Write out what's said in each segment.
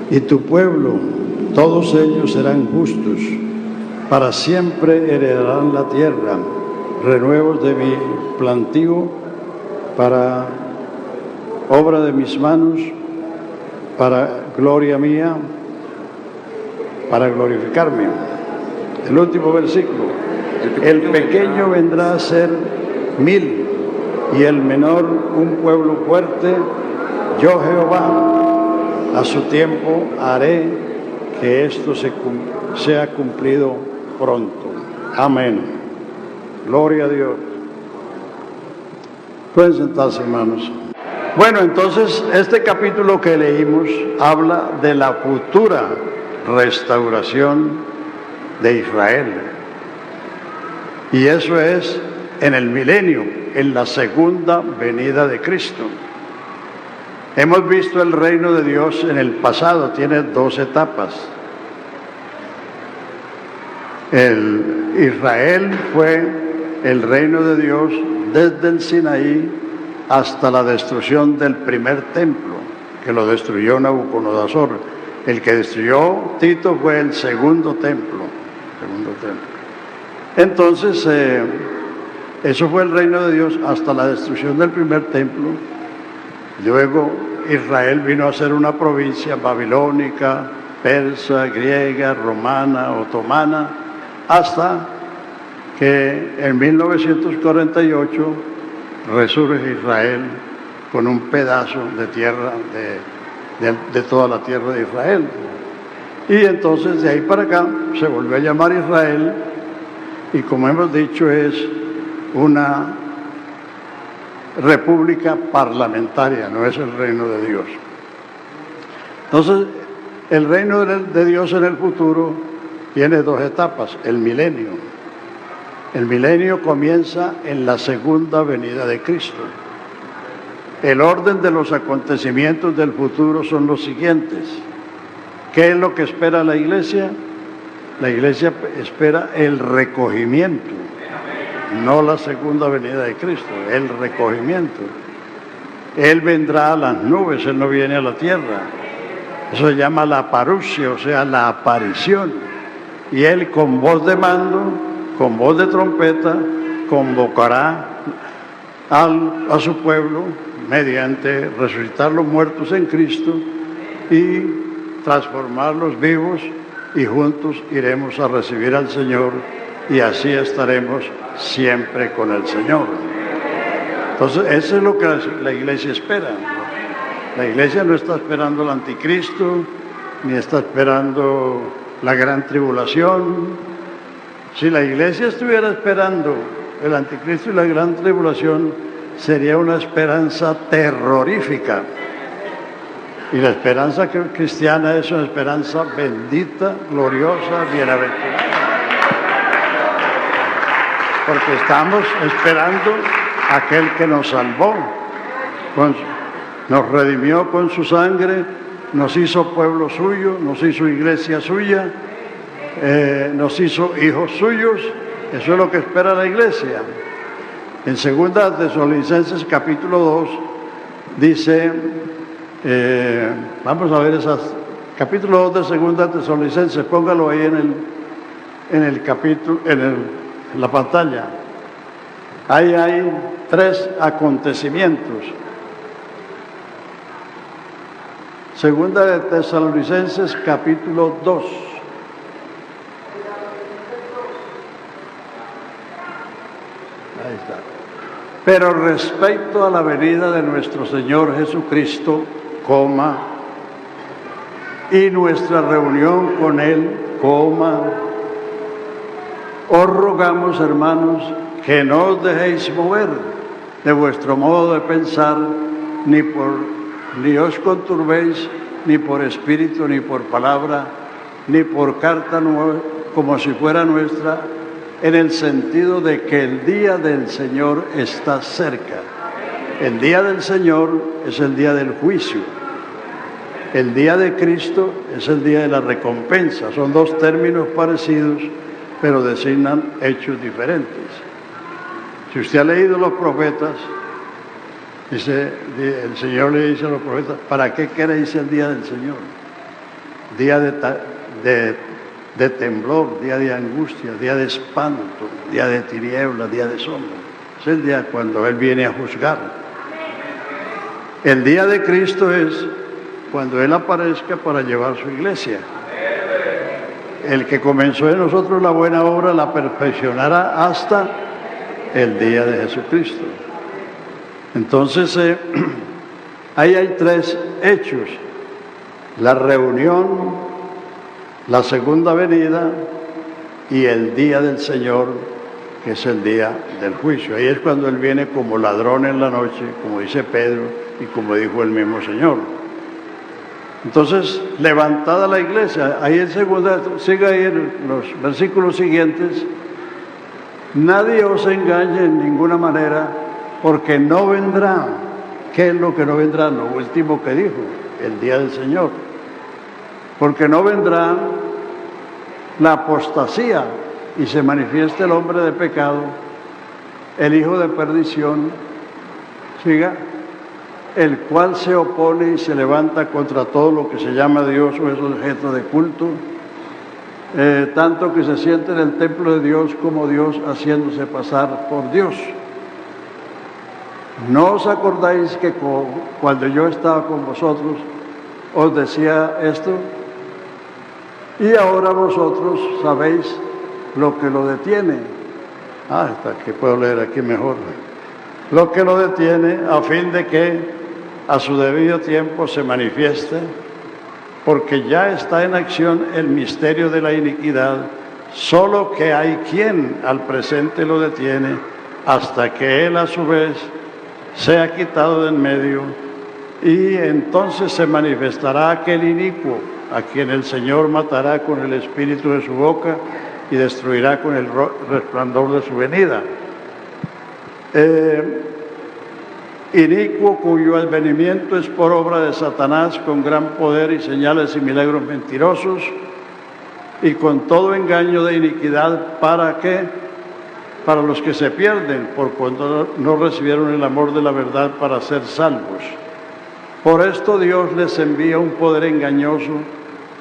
y tu pueblo, todos ellos serán justos, para siempre heredarán la tierra, renuevos de mi plantío, para obra de mis manos, para gloria mía, para glorificarme. El último versículo: el pequeño vendrá a ser 1000 y el menor un pueblo fuerte. Yo, Jehová, a su tiempo haré que esto sea cumplido pronto. Amén. Gloria a Dios. Pueden sentarse, hermanos. Bueno, entonces este capítulo que leímos habla de la futura restauración de Israel. Y eso es en el milenio, en la segunda venida de Cristo. Hemos visto el reino de Dios en el pasado, tiene 2 etapas. Israel fue el reino de Dios desde el Sinaí hasta la destrucción del primer templo, que lo destruyó Nabucodonosor. El que destruyó Tito fue el segundo templo. Entonces, eso fue el reino de Dios hasta la destrucción del primer templo. Luego Israel vino a ser una provincia babilónica, persa, griega, romana, otomana, hasta que en 1948 resurge Israel con un pedazo de tierra, de toda la tierra de Israel. Y entonces de ahí para acá se volvió a llamar Israel, y como hemos dicho es una república parlamentaria, no es el reino de Dios. Entonces, el reino de Dios en el futuro tiene 2 etapas, el milenio. El milenio comienza en la segunda venida de Cristo. El orden de los acontecimientos del futuro son los siguientes. ¿Qué es lo que espera la iglesia? La iglesia espera el recogimiento, no la segunda venida de Cristo, el recogimiento. Él vendrá a las nubes, Él no viene a la tierra. Eso se llama la parusia, o sea, la aparición. Y Él con voz de mando, con voz de trompeta, convocará a su pueblo mediante resucitar los muertos en Cristo y transformarlos vivos, y juntos iremos a recibir al Señor, y así estaremos siempre con el Señor. Entonces, eso es lo que la iglesia espera. La iglesia no está esperando el anticristo, ni está esperando la gran tribulación. Si la iglesia estuviera esperando el anticristo y la gran tribulación, sería una esperanza terrorífica. Y la esperanza cristiana es una esperanza bendita, gloriosa, bienaventurada. Porque estamos esperando a aquel que nos salvó, nos redimió con su sangre, nos hizo pueblo suyo, nos hizo iglesia suya, nos hizo hijos suyos. Eso es lo que espera la iglesia. En 2 Tesalonicenses capítulo 2 dice, vamos a ver capítulo 2 de 2 Tesalonicenses, póngalo ahí en el capítulo, en la pantalla. Ahí hay 3 acontecimientos. 2 de Tesalonicenses capítulo 2. Ahí está. Pero respecto a la venida de nuestro Señor Jesucristo, y nuestra reunión con Él, os rogamos, hermanos, que no os dejéis mover de vuestro modo de pensar, ni os conturbéis, ni por espíritu, ni por palabra, ni por carta nueva, como si fuera nuestra, en el sentido de que el día del Señor está cerca. El día del Señor es el día del juicio. El día de Cristo es el día de la recompensa. Son 2 términos parecidos, pero designan hechos diferentes. Si usted ha leído los profetas, el Señor le dice a los profetas, ¿para qué queréis el día del Señor? día de temblor, día de angustia, día de espanto, día de tiniebla, día de sombra. Es el día cuando Él viene a juzgar. El día de Cristo es cuando Él aparezca para llevar su iglesia. El que comenzó en nosotros la buena obra la perfeccionará hasta el día de Jesucristo. Entonces, ahí hay tres hechos: la reunión, la segunda venida y el día del Señor, que es el día del juicio. Ahí es cuando Él viene como ladrón en la noche, como dice Pedro y como dijo el mismo Señor. Entonces, levantada la iglesia, ahí en segunda, sigue ahí en los versículos siguientes: nadie os engañe en ninguna manera, porque no vendrá. ¿Qué es lo que no vendrá? Lo último que dijo, el día del Señor. Porque no vendrá la apostasía y se manifiesta el hombre de pecado, el hijo de perdición, siga, el cual se opone y se levanta contra todo lo que se llama Dios o es objeto de culto, tanto que se siente en el templo de Dios como Dios, haciéndose pasar por Dios. ¿No os acordáis que cuando yo estaba con vosotros os decía esto? Y ahora vosotros sabéis lo que lo detiene. Hasta que puedo leer aquí mejor. Lo que lo detiene, a fin de que a su debido tiempo se manifieste, porque ya está en acción el misterio de la iniquidad, solo que hay quien al presente lo detiene, hasta que él a su vez sea quitado de en medio, y entonces se manifestará aquel inicuo, a quien el Señor matará con el espíritu de su boca y destruirá con el resplandor de su venida. Inicuo, cuyo advenimiento es por obra de Satanás, con gran poder y señales y milagros mentirosos, y con todo engaño de iniquidad, ¿para qué? Para los que se pierden, por cuanto no recibieron el amor de la verdad para ser salvos. Por esto Dios les envía un poder engañoso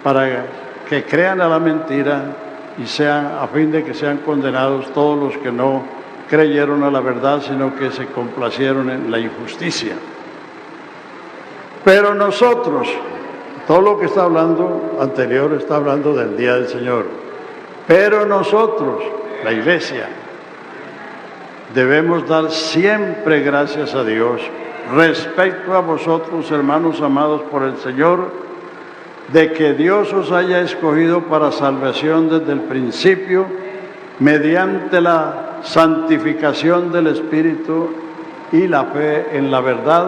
para que crean a la mentira y sean, a fin de que sean condenados todos los que no creyeron a la verdad, sino que se complacieron en la injusticia. Pero nosotros, todo lo que está hablando anterior está hablando del día del Señor. Pero nosotros, la iglesia, debemos dar siempre gracias a Dios respecto a vosotros, hermanos amados por el Señor, de que Dios os haya escogido para salvación desde el principio, mediante la santificación del Espíritu y la fe en la verdad,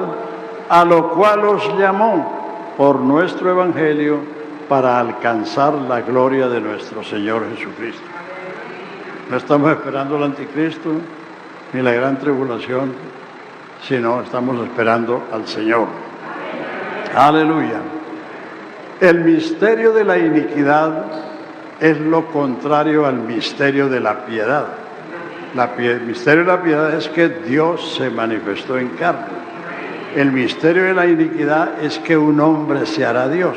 a lo cual os llamó por nuestro Evangelio para alcanzar la gloria de nuestro Señor Jesucristo. No estamos esperando el anticristo ni la gran tribulación, sino estamos esperando al Señor. Aleluya. El misterio de la iniquidad es lo contrario al misterio de la piedad. El misterio de la piedad es que Dios se manifestó en carne. El misterio de la iniquidad es que un hombre se hará Dios.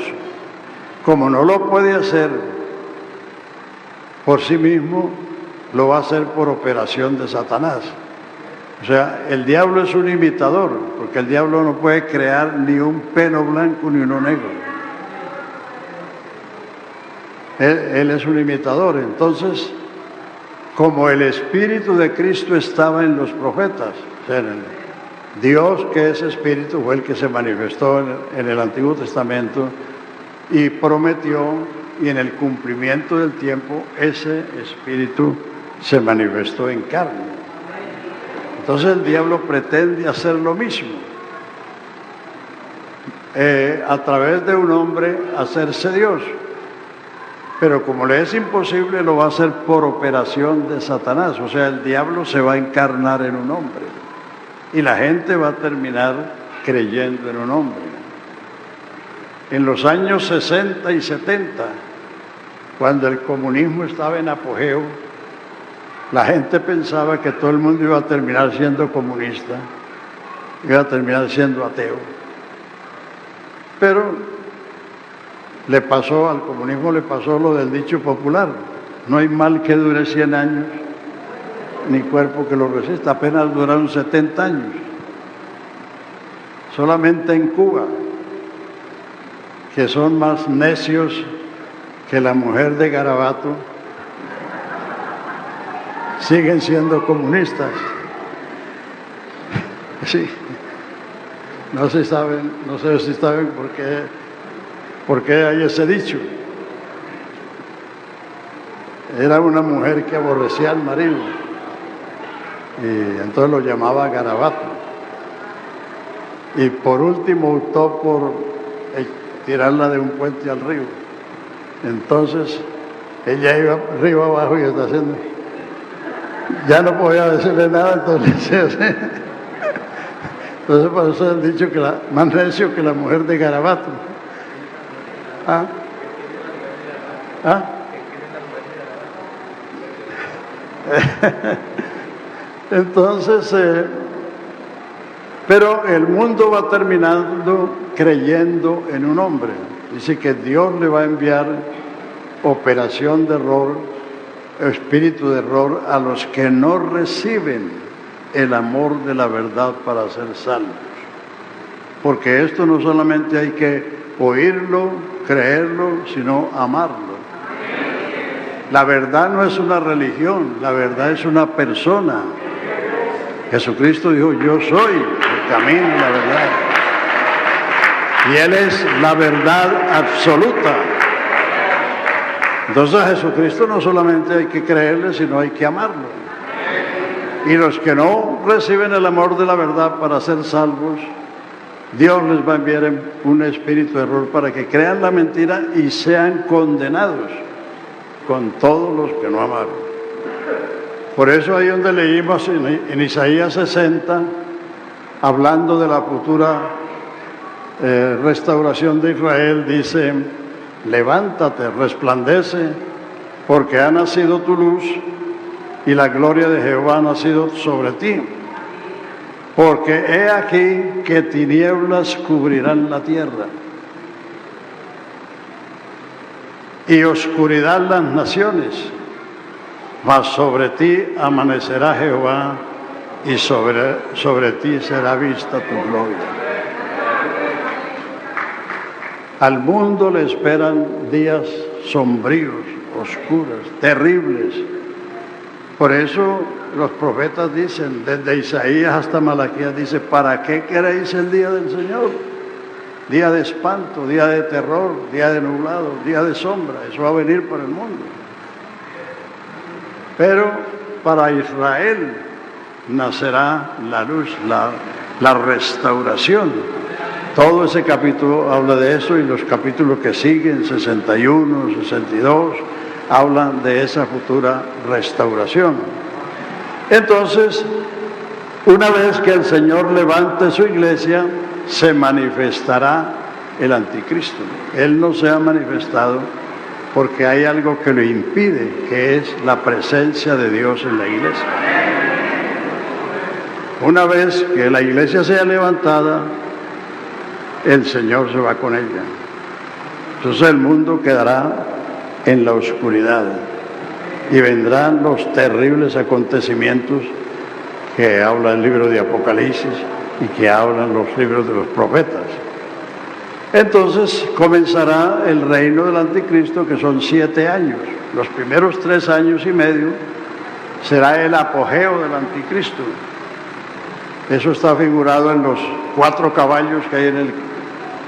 Como no lo puede hacer por sí mismo, lo va a hacer por operación de Satanás. O sea, el diablo es un imitador, porque el diablo no puede crear ni un pelo blanco ni uno negro. Él es un imitador. Entonces, como el Espíritu de Cristo estaba en los profetas, o sea, Dios, que es Espíritu, fue el que se manifestó en el Antiguo Testamento y prometió, y en el cumplimiento del tiempo, ese Espíritu se manifestó en carne. Entonces el diablo pretende hacer lo mismo, a través de un hombre hacerse Dios. Pero como le es imposible, lo va a hacer por operación de Satanás. O sea, el diablo se va a encarnar en un hombre. Y la gente va a terminar creyendo en un hombre. En los años 60 y 70, cuando el comunismo estaba en apogeo, la gente pensaba que todo el mundo iba a terminar siendo comunista, iba a terminar siendo ateo. Pero Al comunismo le pasó lo del dicho popular: no hay mal que dure 100 años, ni cuerpo que lo resista. Apenas duraron 70 años. Solamente en Cuba, que son más necios que la mujer de Garabato, siguen siendo comunistas. Sí. No sé si saben por qué hay ese dicho. Era una mujer que aborrecía al marido y entonces lo llamaba Garabato. Y por último optó por tirarla de un puente al río. Entonces ella iba río abajo y está haciendo. Ya no podía decirle nada, entonces por eso han dicho que más necio que la mujer de Garabato. ¿Ah? ¿Ah? Entonces, pero el mundo va terminando creyendo en un hombre. Dice que Dios le va a enviar operación de error, espíritu de error, a los que no reciben el amor de la verdad para ser salvos. Porque esto no solamente hay que oírlo, creerlo, sino amarlo. La verdad no es una religión, la verdad es una persona. Jesucristo dijo: yo soy el camino y la verdad. Y Él es la verdad absoluta. Entonces a Jesucristo no solamente hay que creerle, sino hay que amarlo. Y los que no reciben el amor de la verdad para ser salvos, Dios les va a enviar un espíritu de error para que crean la mentira y sean condenados con todos los que no amaron. Por eso ahí donde leímos en Isaías 60, hablando de la futura restauración de Israel, dice: levántate, resplandece, porque ha nacido tu luz y la gloria de Jehová ha nacido sobre ti. Porque he aquí que tinieblas cubrirán la tierra y oscuridad las naciones, mas sobre ti amanecerá Jehová y sobre ti será vista tu gloria. Al mundo le esperan días sombríos, oscuros, terribles. Por eso los profetas dicen, desde Isaías hasta Malaquías, dice: ¿para qué queréis el día del Señor? Día de espanto, día de terror, día de nublado, día de sombra. Eso va a venir por el mundo. Pero para Israel nacerá la luz, la restauración. Todo ese capítulo habla de eso, y los capítulos que siguen, 61, 62, hablan de esa futura restauración. Entonces, una vez que el Señor levante su iglesia, se manifestará el anticristo. Él no se ha manifestado porque hay algo que lo impide, que es la presencia de Dios en la iglesia. Una vez que la iglesia sea levantada, el Señor se va con ella. Entonces el mundo quedará en la oscuridad y vendrán los terribles acontecimientos que habla el libro de Apocalipsis y que hablan los libros de los profetas. Entonces comenzará el reino del anticristo, que son 7 años. Los primeros 3 años y medio será el apogeo del anticristo. Eso está figurado en los 4 caballos que hay en el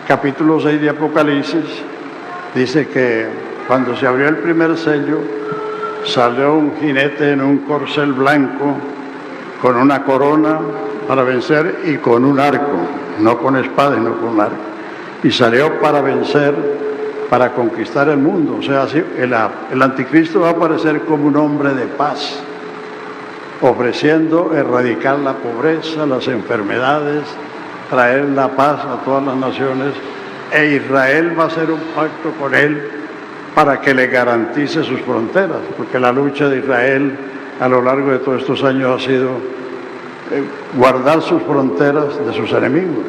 capítulo 6 de Apocalipsis. Dice que cuando se abrió el primer sello, salió un jinete en un corcel blanco con una corona para vencer y con un arco, no con espada, sino con un arco. Y salió para vencer, para conquistar el mundo. O sea, así, el anticristo va a aparecer como un hombre de paz, ofreciendo erradicar la pobreza, las enfermedades, traer la paz a todas las naciones, e Israel va a hacer un pacto con él para que le garantice sus fronteras, porque la lucha de Israel a lo largo de todos estos años ha sido guardar sus fronteras de sus enemigos.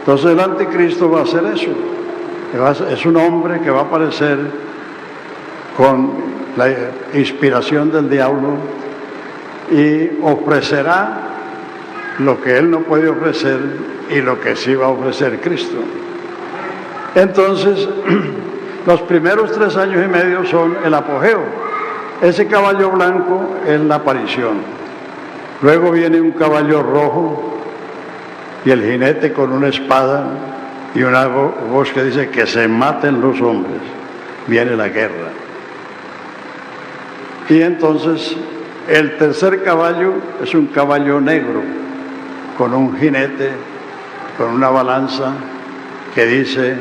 Entonces el anticristo va a hacer eso, es un hombre que va a aparecer con la inspiración del diablo y ofrecerá lo que él no puede ofrecer y lo que sí va a ofrecer Cristo. Entonces, los primeros 3 años y medio son el apogeo. Ese caballo blanco es la aparición. Luego viene un caballo rojo y el jinete con una espada y una voz que dice que se maten los hombres. Viene la guerra. Y entonces el tercer caballo es un caballo negro con un jinete, con una balanza que dice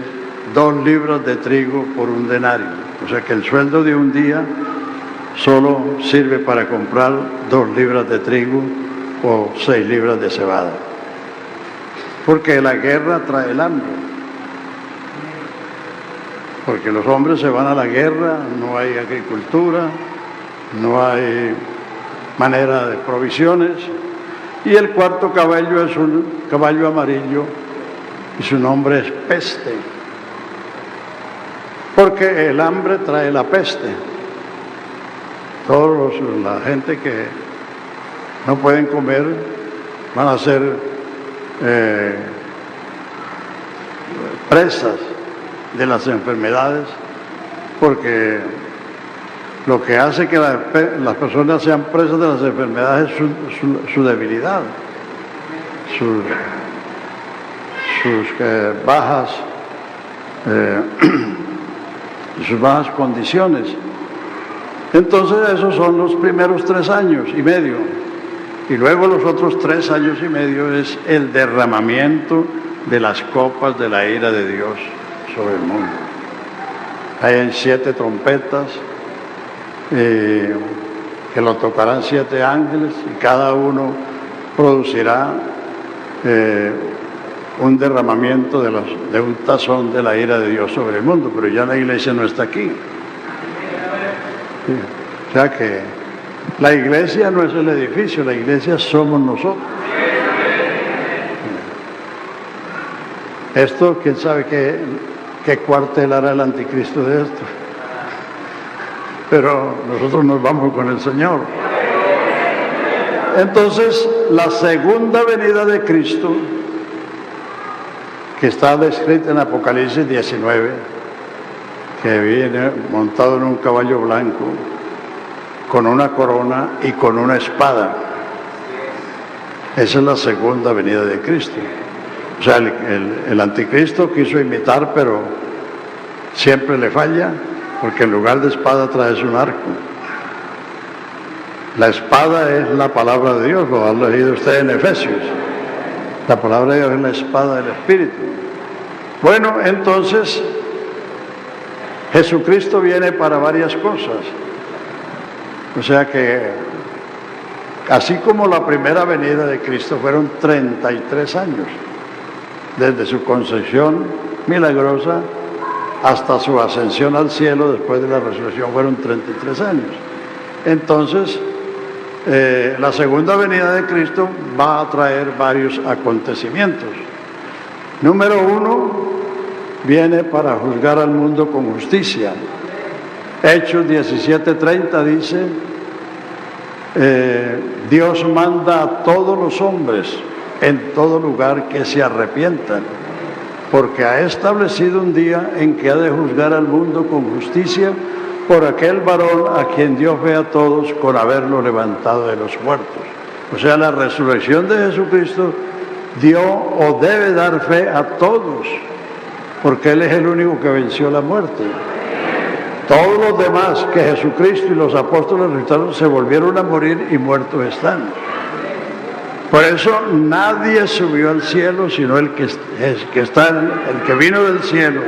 2 libras de trigo por 1 denario. O sea que el sueldo de un día solo sirve para comprar 2 libras de trigo o 6 libras de cebada. Porque la guerra trae el hambre. Porque los hombres se van a la guerra, no hay agricultura, no hay manera de provisiones. Y el cuarto caballo es un caballo amarillo y su nombre es peste. Porque el hambre trae la peste. La gente que no pueden comer van a ser presas de las enfermedades, porque lo que hace que las personas sean presas de las enfermedades es su debilidad, sus bajas condiciones. Entonces esos son los primeros 3 años y medio. Y luego los otros 3 años y medio es el derramamiento de las copas de la ira de Dios sobre el mundo. Hay 7 trompetas que lo tocarán 7 ángeles y cada uno producirá un derramamiento de un tazón de la ira de Dios sobre el mundo, pero ya la iglesia no está aquí. O sea que la iglesia no es el edificio, la iglesia somos nosotros. Esto, quién sabe qué cuartel hará el anticristo de esto. Pero nosotros nos vamos con el Señor. Entonces, la segunda venida de Cristo, que está descrita en Apocalipsis 19, que viene montado en un caballo blanco, con una corona y con una espada. Esa es la segunda venida de Cristo. O sea, el anticristo quiso imitar, pero siempre le falla, porque en lugar de espada traes un arco. La espada es la palabra de Dios, lo ha leído usted en Efesios. La palabra de Dios es la espada del Espíritu. Bueno, entonces, Jesucristo viene para varias cosas. O sea que, así como la primera venida de Cristo fueron 33 años, desde su concepción milagrosa hasta su ascensión al cielo después de la resurrección fueron 33 años. Entonces, la segunda venida de Cristo va a traer varios acontecimientos. Número 1, viene para juzgar al mundo con justicia. Hechos 17:30 dice, Dios manda a todos los hombres en todo lugar que se arrepientan, porque ha establecido un día en que ha de juzgar al mundo con justicia por aquel varón a quien Dios ve a todos con haberlo levantado de los muertos. O sea, la resurrección de Jesucristo dio o debe dar fe a todos, porque Él es el único que venció la muerte. Todos los demás que Jesucristo y los apóstoles resucitaron se volvieron a morir y muertos están. Por eso nadie subió al cielo sino el que vino del cielo,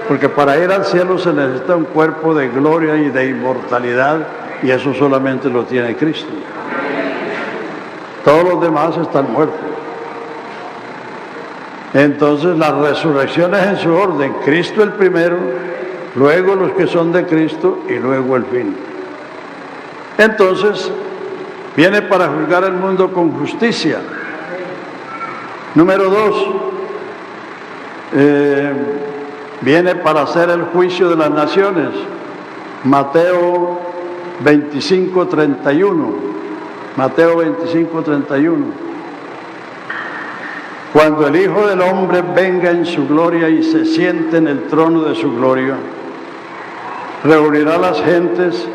porque para ir al cielo se necesita un cuerpo de gloria y de inmortalidad, y eso solamente lo tiene Cristo. Todos los demás están muertos. Entonces la resurrección es en su orden: Cristo el primero, luego los que son de Cristo y luego el fin. Entonces viene para juzgar al mundo con justicia. Número 2, viene para hacer el juicio de las naciones. Mateo 25:31. Mateo 25:31. Cuando el Hijo del Hombre venga en su gloria y se siente en el trono de su gloria, reunirá a las gentes.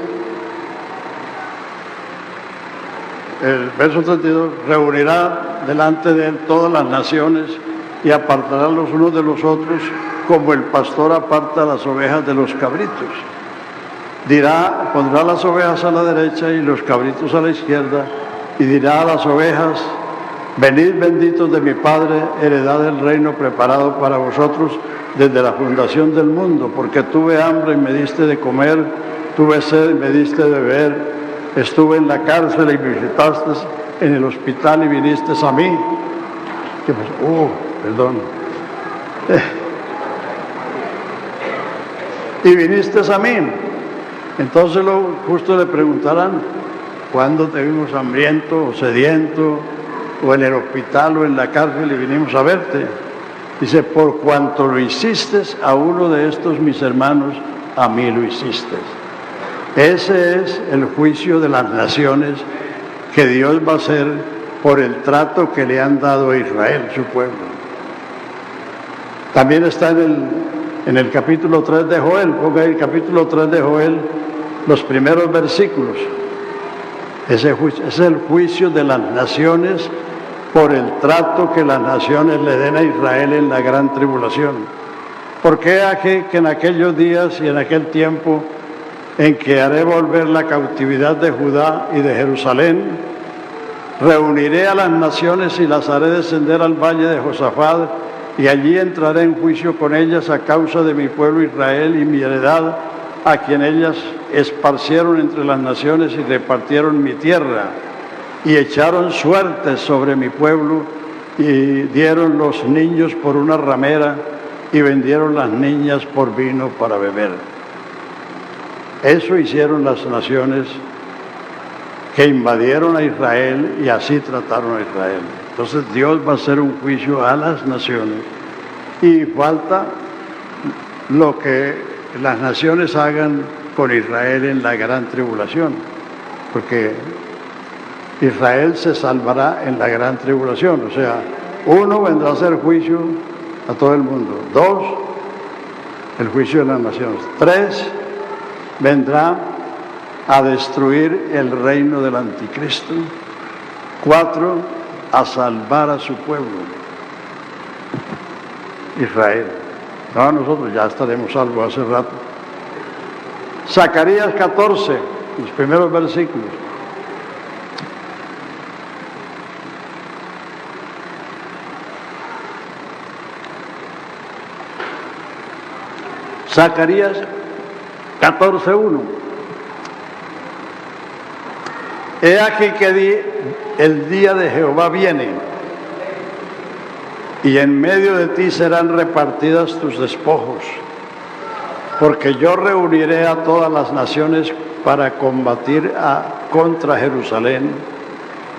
El verso 32, reunirá delante de él todas las naciones y apartará los unos de los otros como el pastor aparta las ovejas de los cabritos. Dirá, pondrá las ovejas a la derecha y los cabritos a la izquierda, y dirá a las ovejas: venid benditos de mi Padre, heredad del reino preparado para vosotros desde la fundación del mundo, porque tuve hambre y me diste de comer, tuve sed y me diste de beber, estuve en la cárcel y me visitaste, en el hospital y viniste a mí. ¿Qué pasó? Perdón. Y viniste a mí. Entonces justo le preguntarán: ¿cuándo te vimos hambriento o sediento, o en el hospital o en la cárcel y vinimos a verte? Dice: por cuanto lo hiciste a uno de estos mis hermanos, a mí lo hiciste. Ese es el juicio de las naciones que Dios va a hacer por el trato que le han dado a Israel, su pueblo. También está en el capítulo 3 de Joel. Ponga ahí el capítulo 3 de Joel, los primeros versículos. Ese es el juicio de las naciones por el trato que las naciones le den a Israel en la gran tribulación. Porque aquí que en aquellos días y en aquel tiempo en que haré volver la cautividad de Judá y de Jerusalén, reuniré a las naciones y las haré descender al valle de Josafat, y allí entraré en juicio con ellas a causa de mi pueblo Israel y mi heredad, a quien ellas esparcieron entre las naciones y repartieron mi tierra, y echaron suertes sobre mi pueblo, y dieron los niños por una ramera, y vendieron las niñas por vino para beber. Eso hicieron las naciones que invadieron a Israel y así trataron a Israel. Entonces Dios va a hacer un juicio a las naciones, y falta lo que las naciones hagan con Israel en la gran tribulación, porque Israel se salvará en la gran tribulación. O sea, 1, vendrá a hacer juicio a todo el mundo. 2, el juicio de las naciones. 3, vendrá a destruir el reino del anticristo. 4, a salvar a su pueblo, Israel. No, nosotros ya estaremos salvos hace rato. Zacarías 14, los primeros versículos. Zacarías 14:1. He aquí que el día de Jehová viene, y en medio de ti serán repartidas tus despojos, porque yo reuniré a todas las naciones para combatir contra Jerusalén,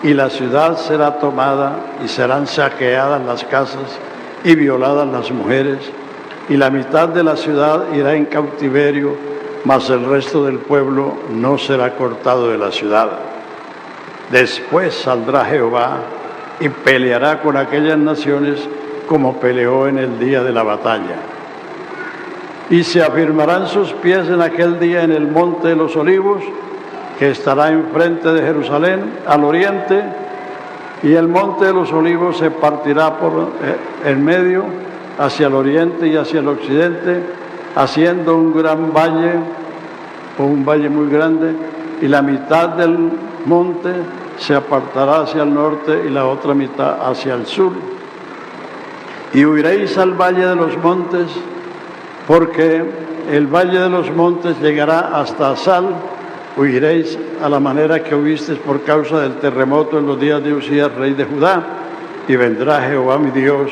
y la ciudad será tomada, y serán saqueadas las casas, y violadas las mujeres, y la mitad de la ciudad irá en cautiverio, mas el resto del pueblo no será cortado de la ciudad. Después saldrá Jehová y peleará con aquellas naciones como peleó en el día de la batalla. Y se afirmarán sus pies en aquel día en el monte de los olivos, que estará enfrente de Jerusalén, al oriente, y el monte de los olivos se partirá por en medio, hacia el oriente y hacia el occidente, haciendo un gran valle, o un valle muy grande, y la mitad del monte se apartará hacia el norte y la otra mitad hacia el sur. Y huiréis al valle de los montes, porque el valle de los montes llegará hasta Asal. Huiréis a la manera que huisteis por causa del terremoto en los días de Usías, rey de Judá, y vendrá Jehová mi Dios,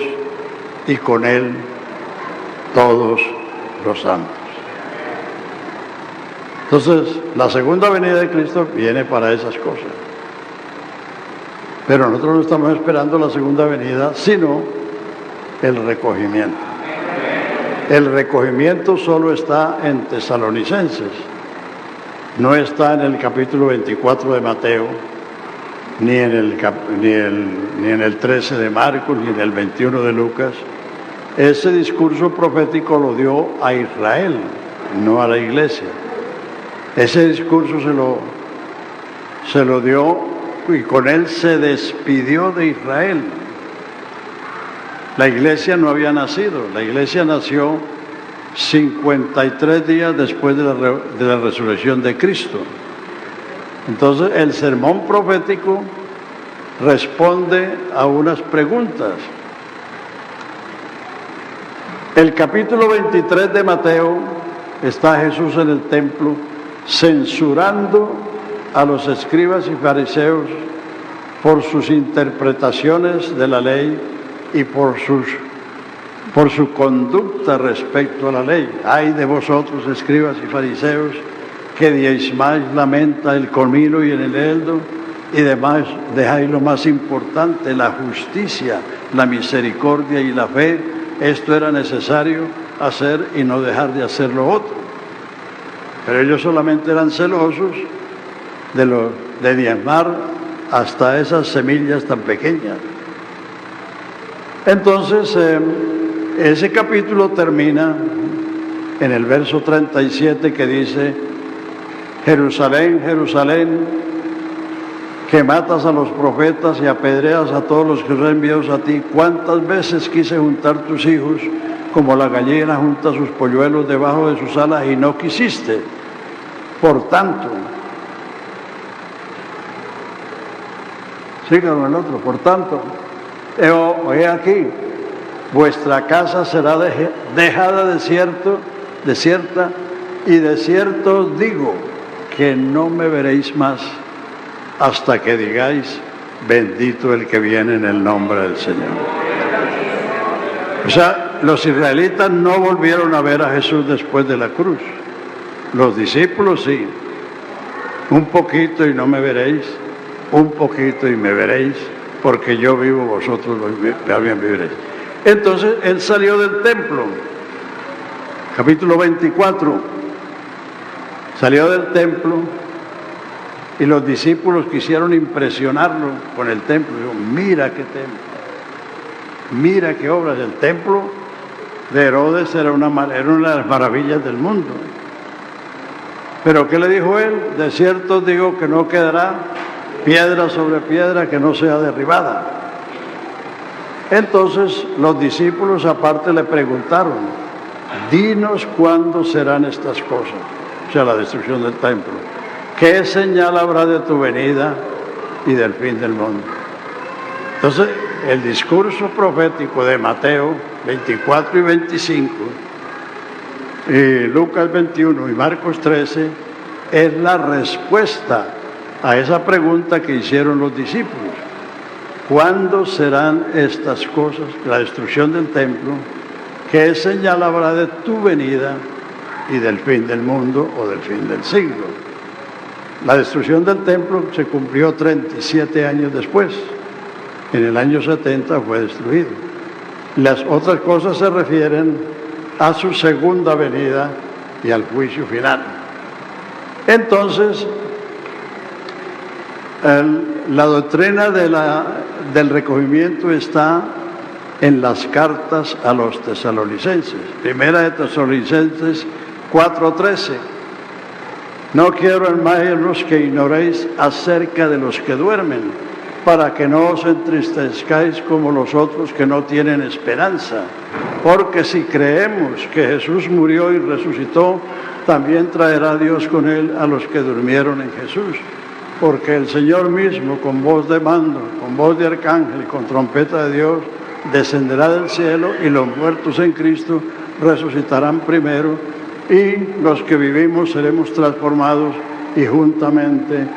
y con él todos los santos. Entonces, la segunda venida de Cristo viene para esas cosas. Pero nosotros no estamos esperando la segunda venida, sino el recogimiento. El recogimiento solo está en Tesalonicenses, no está en el capítulo 24 de Mateo, ni en el 13 de Marcos, ni en el 21 de Lucas. Ese discurso profético lo dio a Israel, no a la iglesia. Ese discurso se lo dio y con él se despidió de Israel. La iglesia no había nacido, la iglesia nació 53 días después de la resurrección de Cristo. Entonces el sermón profético responde a unas preguntas. El capítulo 23 de Mateo está Jesús en el templo censurando a los escribas y fariseos por sus interpretaciones de la ley y por su conducta respecto a la ley. Ay de vosotros, escribas y fariseos, que diezmáis la menta, el comino y el eneldo, y demás dejáis lo más importante, la justicia, la misericordia y la fe. Esto era necesario hacer y no dejar de hacer lo otro. Pero ellos solamente eran celosos de diezmar hasta esas semillas tan pequeñas. Entonces, ese capítulo termina en el verso 37 que dice: Jerusalén, Jerusalén, que matas a los profetas y apedreas a todos los que son enviados a ti. ¿Cuántas veces quise juntar tus hijos como la gallina junta sus polluelos debajo de sus alas y no quisiste? Por tanto, síganlo el otro, por tanto, he aquí, vuestra casa será dejada desierta, y de cierto os digo que no me veréis más hasta que digáis: bendito el que viene en el nombre del Señor. O sea, los israelitas no volvieron a ver a Jesús después de la cruz. Los discípulos sí. Un poquito y no me veréis, un poquito y me veréis, porque yo vivo, vosotros también viviréis. Entonces él salió del templo, capítulo 24, salió del templo y los discípulos quisieron impresionarlo con el templo. Digo, mira qué templo, mira qué obras. El templo de Herodes era una de las maravillas del mundo. Pero ¿qué le dijo él? De cierto digo que no quedará piedra sobre piedra que no sea derribada. Entonces los discípulos aparte le preguntaron: dinos cuándo serán estas cosas, o sea, la destrucción del templo. ¿Qué señal habrá de tu venida y del fin del mundo? Entonces el discurso profético de Mateo 24 y 25, y Lucas 21 y Marcos 13 es la respuesta a esa pregunta que hicieron los discípulos. ¿Cuándo serán estas cosas, la destrucción del templo? ¿Qué señal habrá de tu venida y del fin del mundo o del fin del siglo? La destrucción del templo se cumplió 37 años después. En el año 70 fue destruido. Las otras cosas se refieren a su segunda venida y al juicio final. Entonces, la doctrina del recogimiento está en las cartas a los tesalonicenses. Primera de Tesalonicenses 4:13. No quiero, hermanos, que ignoréis acerca de los que duermen, para que no os entristezcáis como los otros que no tienen esperanza. Porque si creemos que Jesús murió y resucitó, también traerá Dios con él a los que durmieron en Jesús. Porque el Señor mismo, con voz de mando, con voz de arcángel y con trompeta de Dios, descenderá del cielo, y los muertos en Cristo resucitarán primero, y los que vivimos seremos transformados y juntamente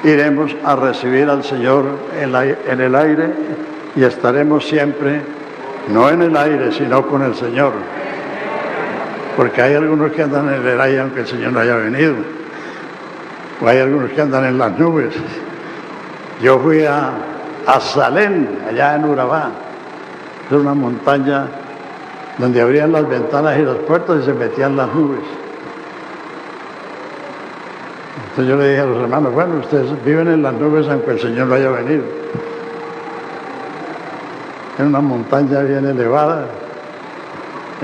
iremos a recibir al Señor en el aire, y estaremos siempre, no en el aire, sino con el Señor. Porque hay algunos que andan en el aire aunque el Señor no haya venido. O hay algunos que andan en las nubes. Yo fui a Salén, allá en Urabá. Es una montaña donde abrían las ventanas y las puertas y se metían las nubes. Entonces yo le dije a los hermanos, bueno, ustedes viven en las nubes aunque el Señor no haya venido. En una montaña bien elevada,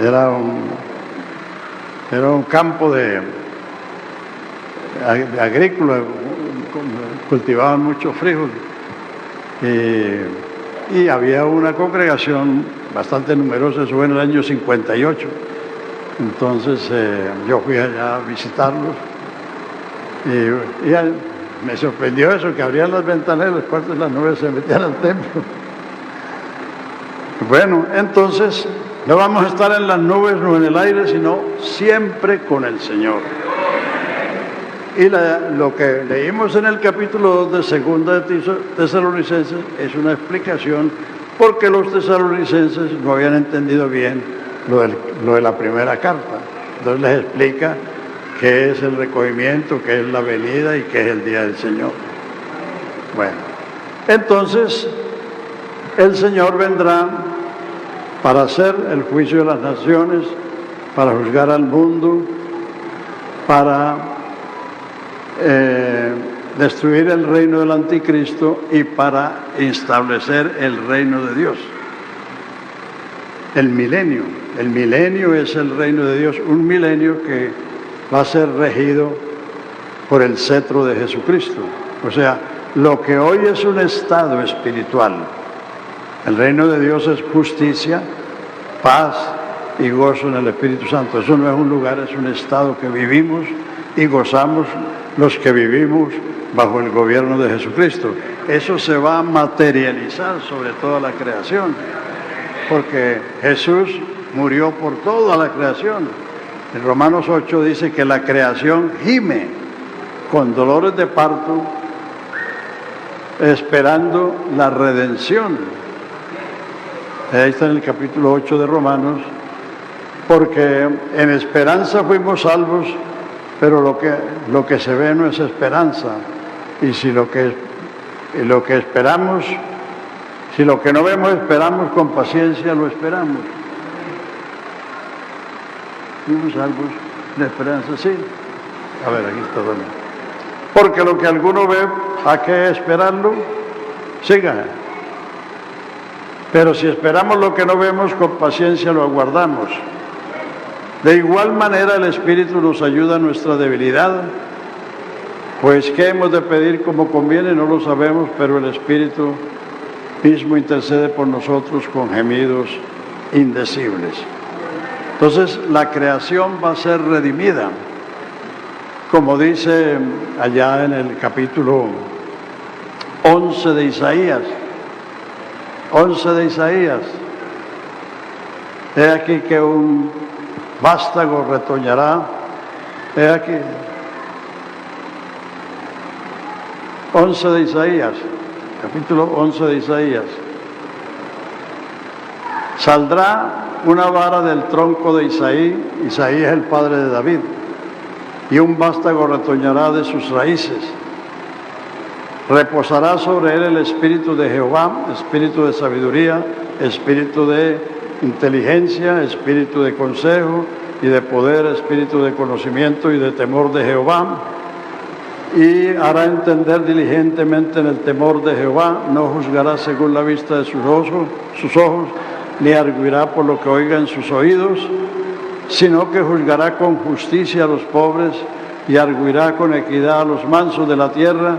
era un campo agrícola, cultivaban mucho frijol y había una congregación bastante numerosa, eso fue en el año 58. Entonces yo fui allá a visitarlos y me sorprendió eso, que abrían las ventanas y las puertas de las nubes se metían al templo. Bueno, entonces no vamos a estar en las nubes o en el aire, sino siempre con el Señor. Y lo que leímos en el capítulo 2 de Segunda de Tesalonicenses es una explicación porque los tesalonicenses no habían entendido bien lo de la primera carta. Entonces les explica qué es el recogimiento, qué es la venida y qué es el día del Señor. Bueno, entonces el Señor vendrá para hacer el juicio de las naciones, para juzgar al mundo, para destruir el reino del anticristo y para establecer el reino de Dios. El milenio es el reino de Dios, un milenio que va a ser regido por el cetro de Jesucristo. O sea, lo que hoy es un estado espiritual, el reino de Dios es justicia, paz y gozo en el Espíritu Santo. Eso no es un lugar, es un estado que vivimos y gozamos los que vivimos bajo el gobierno de Jesucristo. Eso se va a materializar sobre toda la creación, porque Jesús murió por toda la creación. En Romanos 8 dice que la creación gime con dolores de parto, esperando la redención. Ahí está en el capítulo 8 de Romanos, porque en esperanza fuimos salvos, pero lo que se ve no es esperanza. Y si lo que esperamos, si lo que no vemos esperamos, con paciencia lo esperamos. Fuimos salvos de esperanza, sí. A ver, aquí está también. Porque lo que alguno ve, ¿a qué esperarlo? Siga. Pero si esperamos lo que no vemos, con paciencia lo aguardamos. De igual manera el Espíritu nos ayuda en nuestra debilidad, pues ¿qué hemos de pedir como conviene? No lo sabemos, pero el Espíritu mismo intercede por nosotros con gemidos indecibles. Entonces la creación va a ser redimida, como dice allá en el capítulo 11 de Isaías. 11 de Isaías. He aquí que un vástago retoñará. He aquí. 11 de Isaías. Capítulo 11 de Isaías. Saldrá una vara del tronco de Isaí. Isaí es el padre de David. Y un vástago retoñará de sus raíces. Reposará sobre él el espíritu de Jehová, espíritu de sabiduría, espíritu de inteligencia, espíritu de consejo y de poder, espíritu de conocimiento y de temor de Jehová. Y hará entender diligentemente en el temor de Jehová, no juzgará según la vista de sus ojos, ni arguirá por lo que oiga en sus oídos, sino que juzgará con justicia a los pobres y arguirá con equidad a los mansos de la tierra,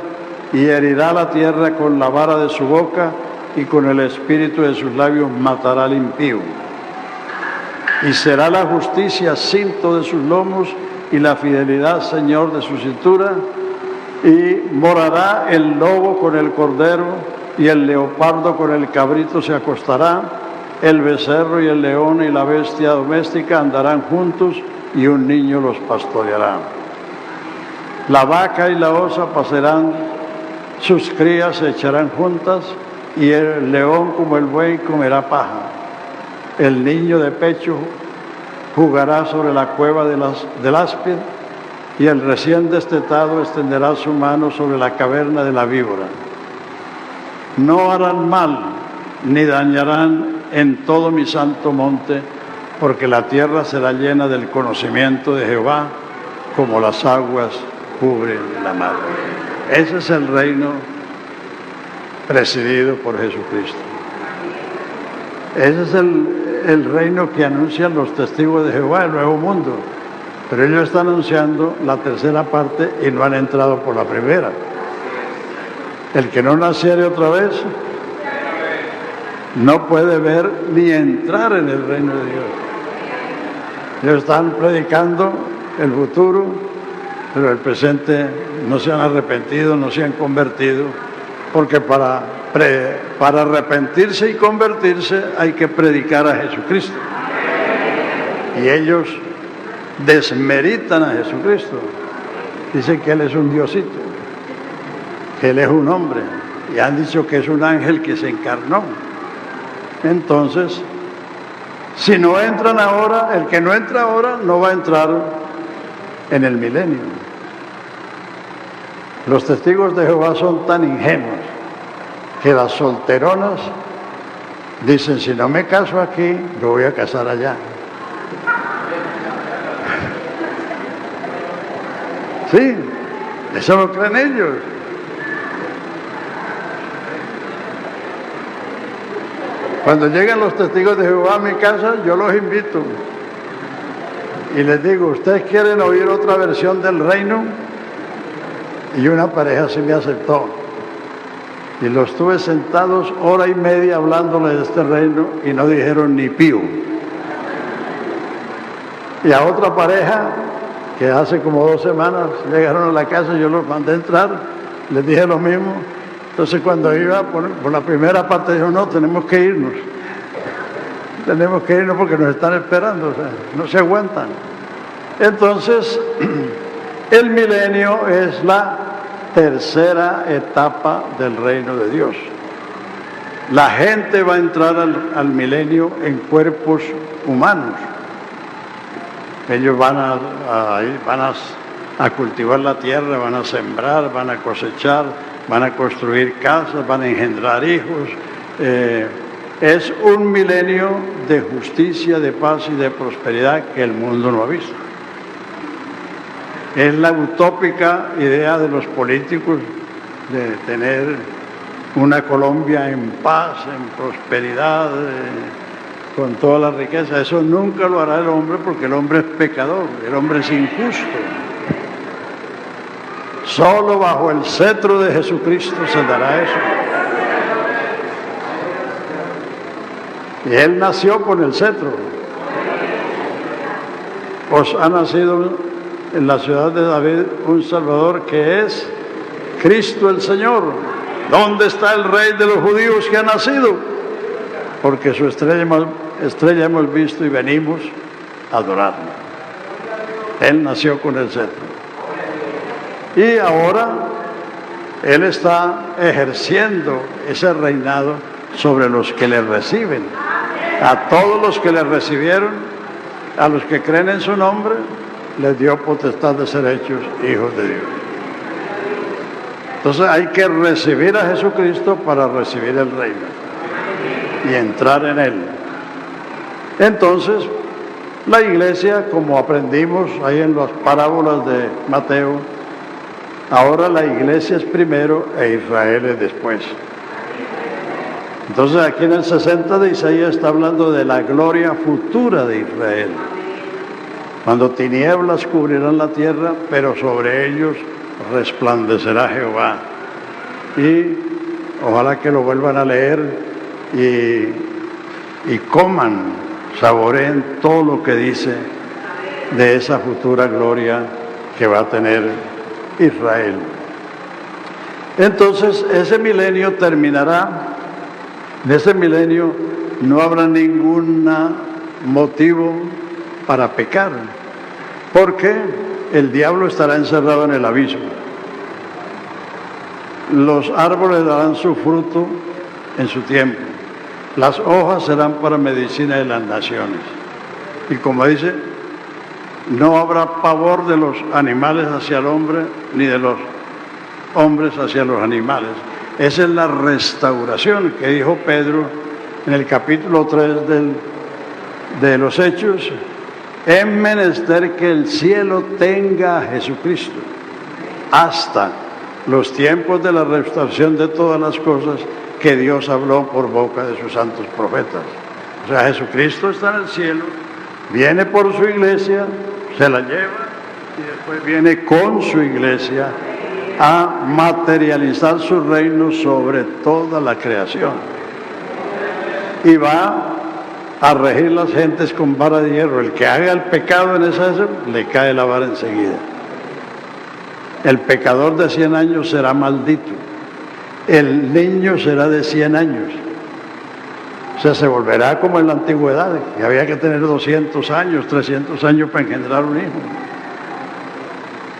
y herirá la tierra con la vara de su boca, y con el espíritu de sus labios matará al impío. Y será la justicia cinto de sus lomos, y la fidelidad señor de su cintura, y morará el lobo con el cordero, y el leopardo con el cabrito se acostará, el becerro y el león y la bestia doméstica andarán juntos, y un niño los pastoreará. La vaca y la osa pasarán, sus crías se echarán juntas, y el león como el buey comerá paja. El niño de pecho jugará sobre la cueva del áspid, y el recién destetado extenderá su mano sobre la caverna de la víbora. No harán mal, ni dañarán en todo mi santo monte, porque la tierra será llena del conocimiento de Jehová, como las aguas cubren la mar. Ese es el reino presidido por Jesucristo. Ese es el reino que anuncian los testigos de Jehová, el nuevo mundo. Pero ellos están anunciando la tercera parte y no han entrado por la primera. El que no naciere otra vez no puede ver ni entrar en el reino de Dios. Ellos están predicando el futuro, pero el presente no se han arrepentido, no se han convertido, porque para arrepentirse y convertirse hay que predicar a Jesucristo. Y ellos desmeritan a Jesucristo. Dicen que Él es un diosito, que Él es un hombre, y han dicho que es un ángel que se encarnó. Entonces, si no entran ahora, el que no entra ahora no va a entrar en el milenio. Los testigos de Jehová son tan ingenuos que las solteronas dicen, si no me caso aquí, me voy a casar allá. Sí, eso lo creen ellos. Cuando llegan los testigos de Jehová a mi casa, yo los invito y les digo, ¿ustedes quieren oír otra versión del reino? Y una pareja sí me aceptó. Y los tuve sentados hora y media hablándole de este reino y no dijeron ni pío. Y a otra pareja, que hace como 2 semanas llegaron a la casa, yo los mandé entrar, les dije lo mismo. Entonces cuando iba por la primera parte, dijo, no, tenemos que irnos. Tenemos que irnos porque nos están esperando, o sea, no se aguantan. Entonces, el milenio es la tercera etapa del reino de Dios. La gente va a entrar al milenio en cuerpos humanos. Ellos van a cultivar la tierra, van a sembrar, van a cosechar, van a construir casas, van a engendrar hijos. Es un milenio de justicia, de paz y de prosperidad que el mundo no ha visto. Es la utópica idea de los políticos de tener una Colombia en paz, en prosperidad, con toda la riqueza. Eso nunca lo hará el hombre porque el hombre es pecador, el hombre es injusto. Solo bajo el cetro de Jesucristo se dará eso. Y Él nació con el cetro. Os ha nacido en la ciudad de David un Salvador que es Cristo el Señor. ¿Dónde está el Rey de los judíos que ha nacido? Porque su estrella hemos visto y venimos a adorarlo. Él nació con el cetro. Y ahora Él está ejerciendo ese reinado sobre los que le reciben. A todos los que le recibieron, a los que creen en su nombre, les dio potestad de ser hechos hijos de Dios. Entonces hay que recibir a Jesucristo para recibir el reino y entrar en él. Entonces, la iglesia, como aprendimos ahí en las parábolas de Mateo, ahora la iglesia es primero e Israel es después. Entonces aquí en el 60 de Isaías está hablando de la gloria futura de Israel. Cuando tinieblas cubrirán la tierra, pero sobre ellos resplandecerá Jehová. Y ojalá que lo vuelvan a leer y coman, saboreen todo lo que dice de esa futura gloria que va a tener Israel. Entonces ese milenio terminará. En ese milenio no habrá ningún motivo para pecar, porque el diablo estará encerrado en el abismo. Los árboles darán su fruto en su tiempo. Las hojas serán para medicina de las naciones. Y como dice, no habrá pavor de los animales hacia el hombre, ni de los hombres hacia los animales. Esa es la restauración que dijo Pedro en el capítulo 3 de los Hechos, es menester que el cielo tenga a Jesucristo hasta los tiempos de la restauración de todas las cosas que Dios habló por boca de sus santos profetas. O sea, Jesucristo está en el cielo, viene por su iglesia, se la lleva y después viene con su iglesia a materializar su reino sobre toda la creación. Y va a regir las gentes con vara de hierro. El que haga el pecado en esa, le cae la vara enseguida. El pecador de 100 años será maldito. El niño será de 100 años. O sea, se volverá como en la antigüedad, que había que tener 200 años, 300 años para engendrar un hijo.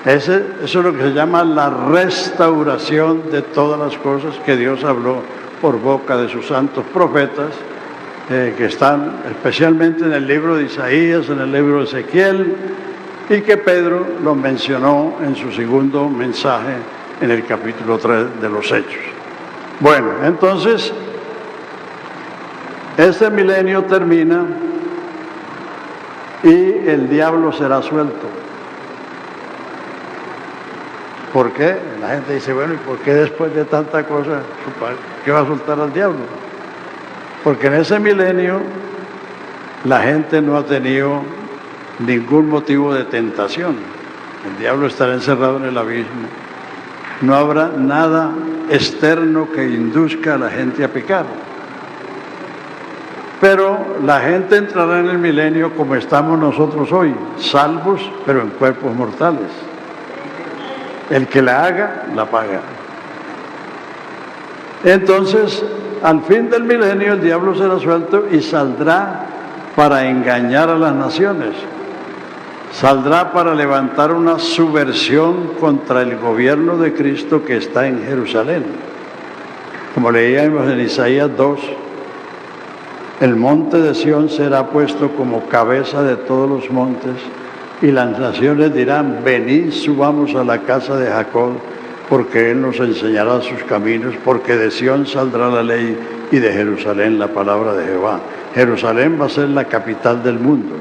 Eso es lo que se llama la restauración de todas las cosas que Dios habló por boca de sus santos profetas, que están especialmente en el libro de Isaías, en el libro de Ezequiel, y que Pedro lo mencionó en su segundo mensaje en el capítulo 3 de los Hechos. Bueno, entonces, este milenio termina y el diablo será suelto. ¿Por qué? La gente dice, bueno, ¿y por qué después de tanta cosa, qué va a soltar al diablo? Porque en ese milenio la gente no ha tenido ningún motivo de tentación. El diablo estará encerrado en el abismo. No habrá nada externo que induzca a la gente a pecar. Pero la gente entrará en el milenio como estamos nosotros hoy, salvos, pero en cuerpos mortales. El que la haga, la paga. Entonces, al fin del milenio, el diablo será suelto y saldrá para engañar a las naciones. Saldrá para levantar una subversión contra el gobierno de Cristo que está en Jerusalén. Como leíamos en Isaías 2, el monte de Sión será puesto como cabeza de todos los montes, y las naciones dirán, venid, subamos a la casa de Jacob, porque Él nos enseñará sus caminos, porque de Sión saldrá la ley y de Jerusalén la palabra de Jehová. Jerusalén va a ser la capital del mundo.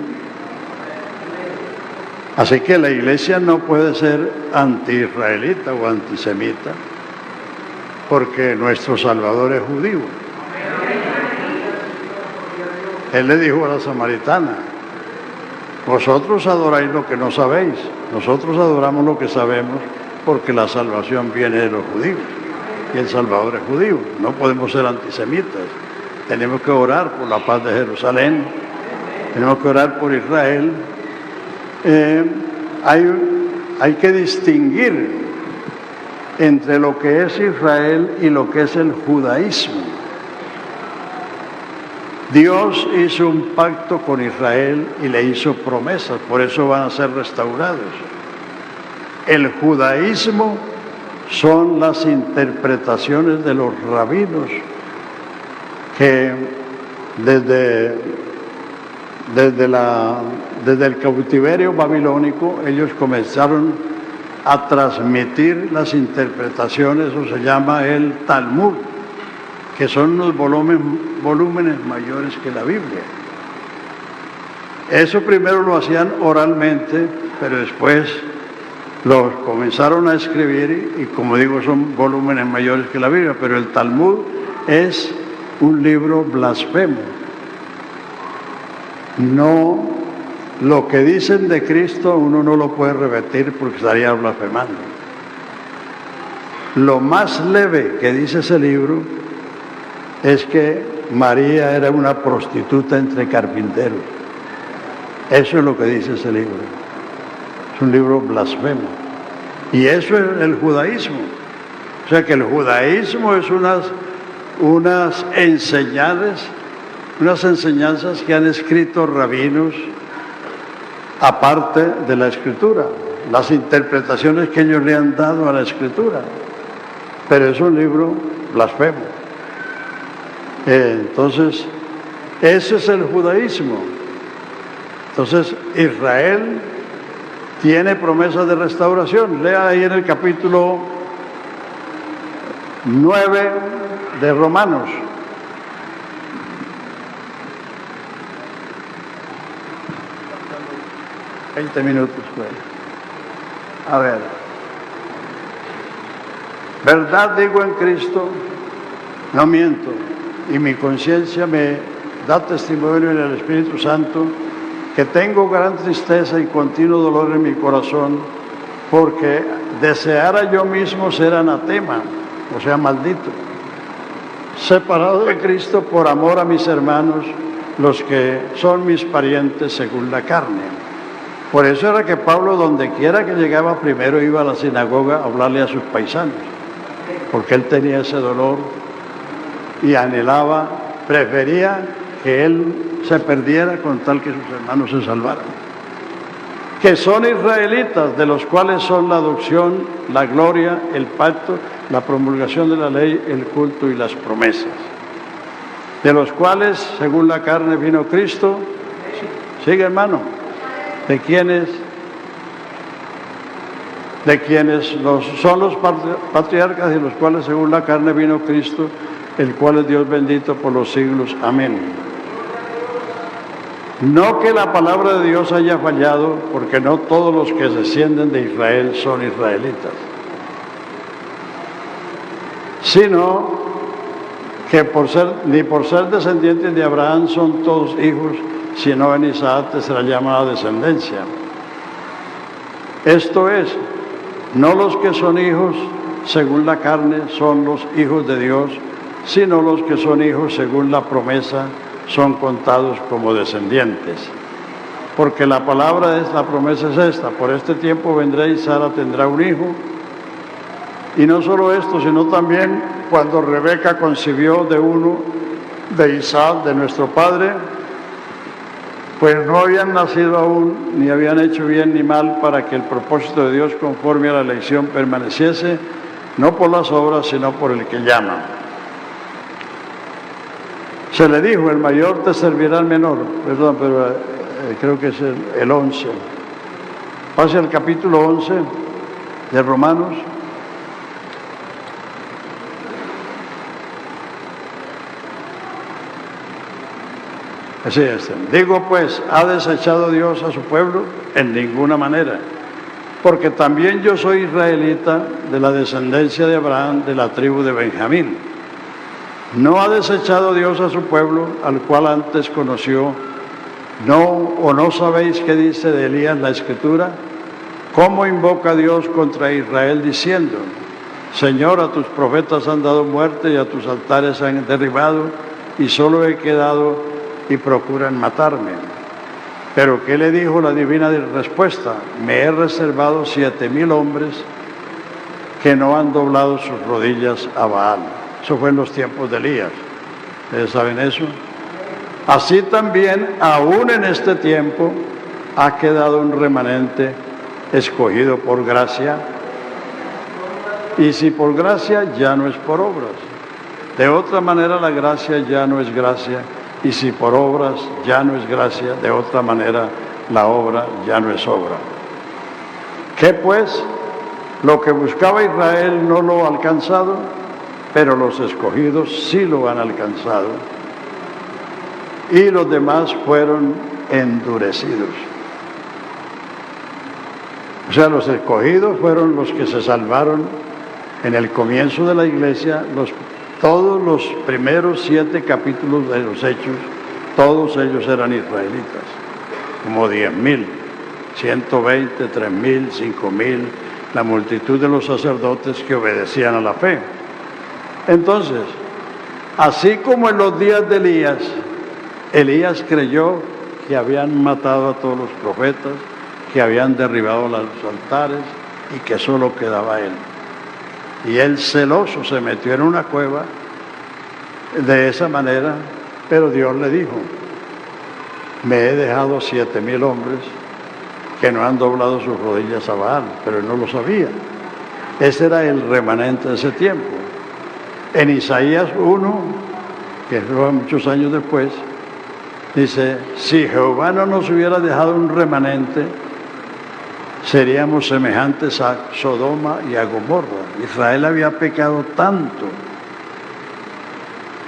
Así que la iglesia no puede ser anti-israelita o antisemita, porque nuestro Salvador es judío. Él le dijo a la samaritana, vosotros adoráis lo que no sabéis, nosotros adoramos lo que sabemos, porque la salvación viene de los judíos y el Salvador es judío. No podemos ser antisemitas. Tenemos que orar por la paz de Jerusalén, tenemos que orar por Israel. Hay que distinguir entre lo que es Israel y lo que es el judaísmo. Dios hizo un pacto con Israel y le hizo promesas, por eso van a ser restaurados. El judaísmo son las interpretaciones de los rabinos que desde el cautiverio babilónico ellos comenzaron a transmitir las interpretaciones, eso se llama el Talmud, que son unos volúmenes mayores que la Biblia. Eso primero lo hacían oralmente, pero después los comenzaron a escribir y como digo son volúmenes mayores que la Biblia, pero el Talmud es un libro blasfemo. No, lo que dicen de Cristo uno no lo puede repetir porque estaría blasfemando. Lo más leve que dice ese libro es que María era una prostituta entre carpinteros. Eso es lo que dice ese libro. Es un libro blasfemo. Y eso es el judaísmo. O sea que el judaísmo es unas enseñanzas que han escrito rabinos aparte de la Escritura, las interpretaciones que ellos le han dado a la Escritura. Pero es un libro blasfemo. Entonces, ese es el judaísmo. Entonces, Israel tiene promesas de restauración. Lea ahí en el capítulo 9 de Romanos. 20 minutos, pues. A ver. Verdad digo en Cristo, no miento, y mi conciencia me da testimonio en el Espíritu Santo que tengo gran tristeza y continuo dolor en mi corazón, porque deseara yo mismo ser anatema, o sea, maldito, separado de Cristo por amor a mis hermanos, los que son mis parientes según la carne. Por eso era que Pablo, donde quiera que llegaba, primero iba a la sinagoga a hablarle a sus paisanos, porque él tenía ese dolor y anhelaba, prefería que él se perdiera con tal que sus hermanos se salvaran. Que son israelitas, de los cuales son la adopción, la gloria, el pacto, la promulgación de la ley, el culto y las promesas. De los cuales, según la carne, vino Cristo. Sigue, hermano. De quienes son los patriarcas, de los cuales, según la carne, vino Cristo, el cual es Dios bendito por los siglos. Amén. No que la palabra de Dios haya fallado, porque no todos los que descienden de Israel son israelitas, sino que ni por ser descendientes de Abraham son todos hijos, sino en Isaac te será llamada descendencia. Esto es, no los que son hijos según la carne son los hijos de Dios, sino los que son hijos según la promesa son contados como descendientes. Porque la promesa es esta: por este tiempo vendré y Sara tendrá un hijo. Y no solo esto, sino también cuando Rebeca concibió de uno de Isaac, de nuestro padre, pues no habían nacido aún, ni habían hecho bien ni mal, para que el propósito de Dios conforme a la elección permaneciese, no por las obras, sino por el que llama. Se le dijo, el mayor te servirá al menor. Perdón, pero creo que es el 11. Pase al capítulo 11 de Romanos. Así es. Digo pues, ¿ha desechado Dios a su pueblo? En ninguna manera. Porque también yo soy israelita, de la descendencia de Abraham, de la tribu de Benjamín. ¿No ha desechado Dios a su pueblo, al cual antes conoció? ¿No sabéis qué dice de Elías la Escritura? ¿Cómo invoca Dios contra Israel diciendo: Señor, a tus profetas han dado muerte y a tus altares han derribado, y solo he quedado y procuran matarme? Pero ¿qué le dijo la divina respuesta? Me he reservado 7,000 hombres que no han doblado sus rodillas a Baal. Eso fue en los tiempos de Elías. ¿Ustedes saben eso? Así también, aún en este tiempo, ha quedado un remanente escogido por gracia. Y si por gracia, ya no es por obras. De otra manera, la gracia ya no es gracia. Y si por obras, ya no es gracia. De otra manera, la obra ya no es obra. ¿Qué pues? Lo que buscaba Israel no lo ha alcanzado, pero los escogidos sí lo han alcanzado, y los demás fueron endurecidos. O sea, los escogidos fueron los que se salvaron en el comienzo de la iglesia. Todos los primeros 7 capítulos de los Hechos, todos ellos eran israelitas, como 10,000, 120, 3,000, 5,000, la multitud de los sacerdotes que obedecían a la fe. Entonces, así como en los días de Elías creyó que habían matado a todos los profetas, que habían derribado los altares y que solo quedaba él. Y él, celoso, se metió en una cueva de esa manera, pero Dios le dijo: me he dejado 7,000 hombres que no han doblado sus rodillas a Baal, pero él no lo sabía. Ese era el remanente de ese tiempo. En Isaías 1, que fue muchos años después, dice: si Jehová no nos hubiera dejado un remanente, seríamos semejantes a Sodoma y a Gomorra. Israel había pecado tanto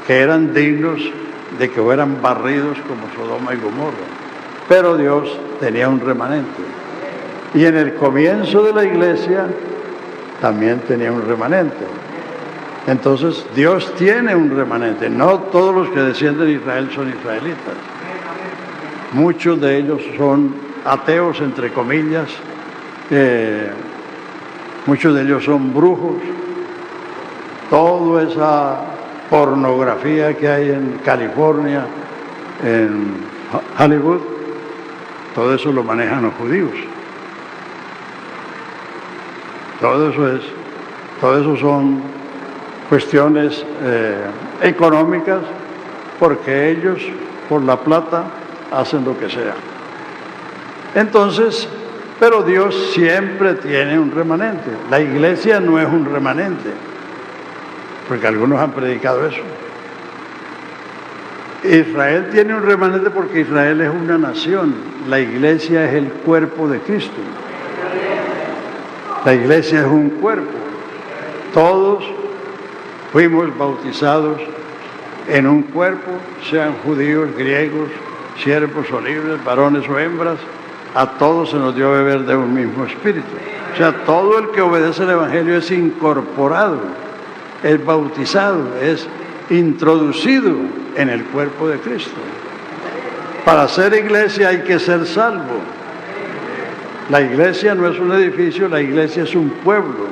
que eran dignos de que fueran barridos como Sodoma y Gomorra. Pero Dios tenía un remanente. Y en el comienzo de la iglesia también tenía un remanente. Entonces Dios tiene un remanente. No todos los que descienden de Israel son israelitas. Muchos de ellos son ateos, entre comillas. Muchos de ellos son brujos. Toda esa pornografía que hay en California, en Hollywood, todo eso lo manejan los judíos. Todo eso son cuestiones económicas, porque ellos por la plata hacen lo que sea. Entonces, pero Dios siempre tiene un remanente. La iglesia no es un remanente, porque algunos han predicado eso. Israel tiene un remanente porque Israel es una nación. La iglesia es el cuerpo de Cristo. La iglesia es un cuerpo. Todos fuimos bautizados en un cuerpo, sean judíos, griegos, siervos o libres, varones o hembras. A todos se nos dio a beber de un mismo espíritu. O sea, todo el que obedece el Evangelio es incorporado, es bautizado, es introducido en el cuerpo de Cristo. Para ser iglesia hay que ser salvo. La iglesia no es un edificio, la iglesia es un pueblo.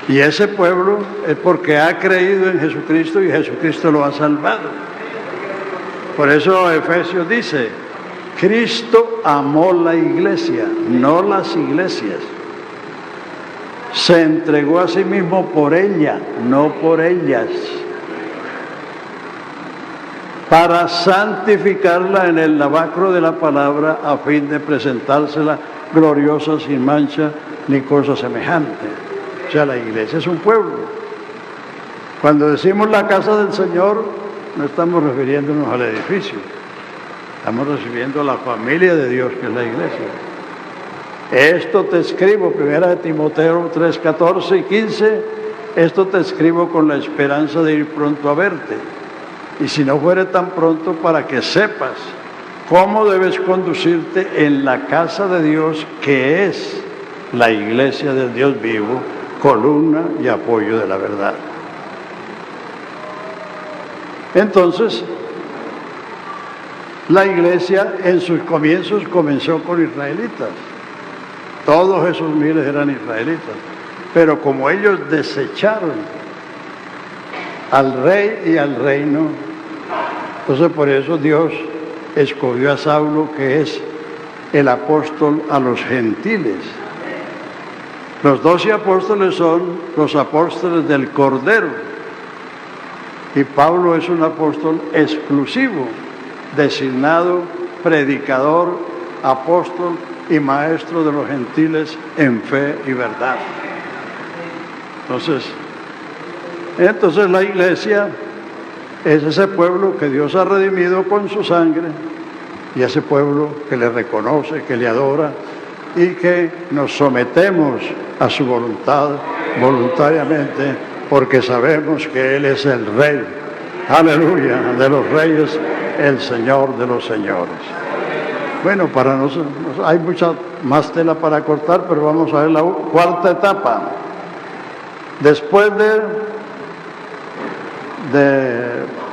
Y ese pueblo es porque ha creído en Jesucristo y Jesucristo lo ha salvado. Por eso Efesios dice, Cristo amó la iglesia, no las iglesias. Se entregó a sí mismo por ella, no por ellas, para santificarla en el lavacro de la palabra, a fin de presentársela gloriosa, sin mancha, ni cosa semejante. O sea, la iglesia es un pueblo. Cuando decimos la casa del Señor, no estamos refiriéndonos al edificio. Estamos recibiendo a la familia de Dios, que es la iglesia. Esto te escribo, 1 Timoteo 3, 14 y 15, esto te escribo con la esperanza de ir pronto a verte. Y si no fuere tan pronto, para que sepas cómo debes conducirte en la casa de Dios, que es la iglesia del Dios vivo, columna y apoyo de la verdad. Entonces, la iglesia en sus comienzos comenzó con israelitas. Todos esos miles eran israelitas. Pero como ellos desecharon al rey y al reino, entonces por eso Dios escogió a Saulo, que es el apóstol a los gentiles. Los 12 apóstoles son los apóstoles del Cordero. Y Pablo es un apóstol exclusivo, designado predicador, apóstol y maestro de los gentiles en fe y verdad. Entonces la iglesia es ese pueblo que Dios ha redimido con su sangre, y ese pueblo que le reconoce, que le adora y que nos sometemos a su voluntad voluntariamente, porque sabemos que Él es el Rey, aleluya, de los reyes, el Señor de los señores. Bueno, para nosotros hay mucha más tela para cortar, pero vamos a ver la cuarta etapa. Después de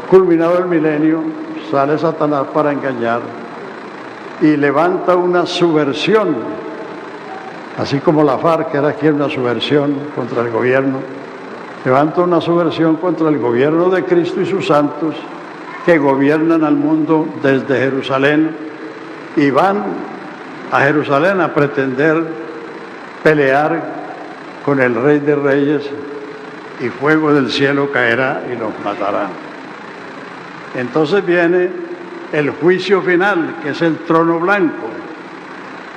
culminado el milenio, sale Satanás para engañar y levanta una subversión, así como la FARC era aquí una subversión contra el gobierno. Levanta una subversión contra el gobierno de Cristo y sus santos, que gobiernan al mundo desde Jerusalén, y van a Jerusalén a pretender pelear con el Rey de Reyes, y fuego del cielo caerá y los matará. Entonces viene el juicio final, que es el trono blanco.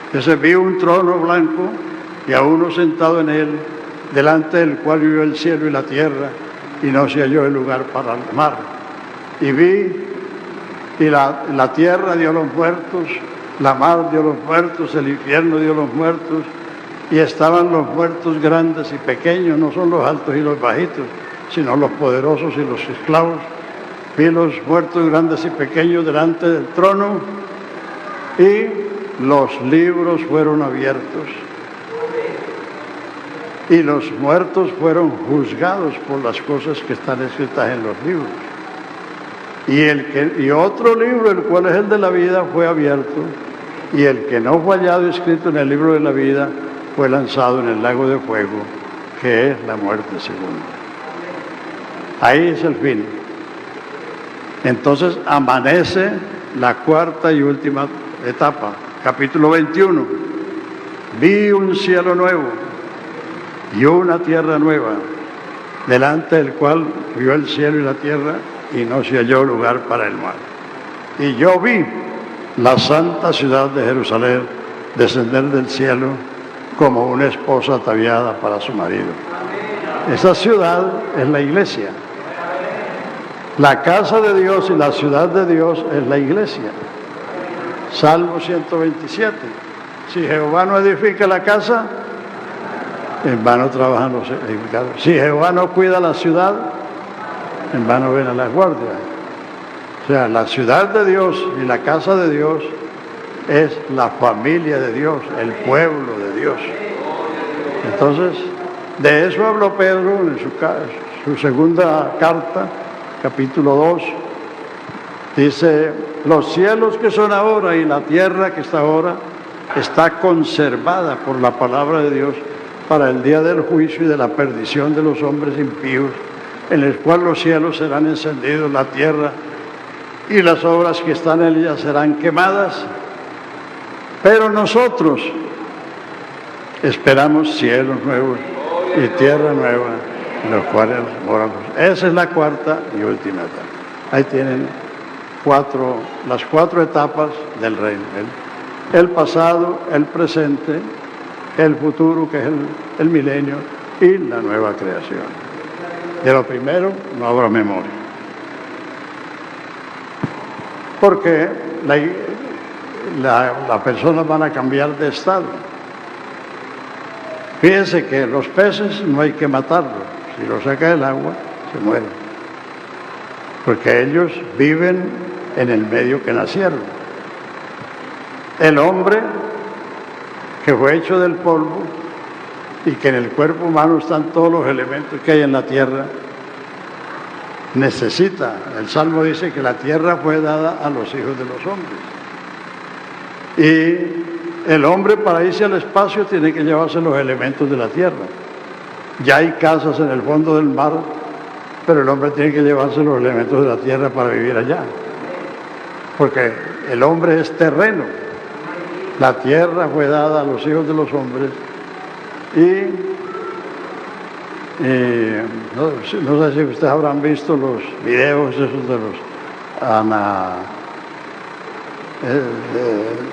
Entonces vi un trono blanco y a uno sentado en él, delante del cual vivió el cielo y la tierra, y no se halló el lugar para el mar. Y vi, y la tierra dio los muertos, la mar dio los muertos, el infierno dio los muertos, y estaban los muertos grandes y pequeños, no son los altos y los bajitos, sino los poderosos y los esclavos. Vi los muertos grandes y pequeños delante del trono, y los libros fueron abiertos y los muertos fueron juzgados por las cosas que están escritas en los libros. Y otro libro, el cual es el de la vida, fue abierto, y el que no fue hallado escrito en el libro de la vida fue lanzado en el lago de fuego, que es la muerte segunda. Ahí es el fin. Entonces amanece la cuarta y última etapa, capítulo 21. Vi un cielo nuevo y una tierra nueva, delante del cual vio el cielo y la tierra, y no se halló lugar para el mar. Y yo vi la santa ciudad de Jerusalén descender del cielo como una esposa ataviada para su marido. Esa ciudad es la iglesia. La casa de Dios y la ciudad de Dios es la iglesia. Salmo 127. Si Jehová no edifica la casa, en vano trabajan los edificadores. Si Jehová no cuida la ciudad, en vano ven a las guardias. O sea, la ciudad de Dios y la casa de Dios es la familia de Dios, el pueblo de Dios. Entonces, de eso habló Pedro en su segunda carta, capítulo 2. Dice, los cielos que son ahora y la tierra que está ahora está conservada por la palabra de Dios para el día del juicio y de la perdición de los hombres impíos, en el cual los cielos serán encendidos, la tierra y las obras que están en ella serán quemadas. Pero nosotros esperamos cielos nuevos y tierra nueva, en los cuales moramos. Esa es la cuarta y última etapa. Ahí tienen las cuatro etapas del reino. El pasado, el presente, el futuro, que es el milenio, y la nueva creación. De lo primero no habrá memoria. Porque las personas van a cambiar de estado. Fíjense que los peces no hay que matarlos. Si los saca del agua, se mueren. Porque ellos viven en el medio que nacieron. El hombre, que fue hecho del polvo, y que en el cuerpo humano están todos los elementos que hay en la tierra, necesita. El Salmo dice que la tierra fue dada a los hijos de los hombres. Y el hombre, para irse al espacio, tiene que llevarse los elementos de la tierra. Ya hay casas en el fondo del mar, pero el hombre tiene que llevarse los elementos de la tierra para vivir allá. Porque el hombre es terreno. La tierra fue dada a los hijos de los hombres. Y no sé si ustedes habrán visto los videos esos de los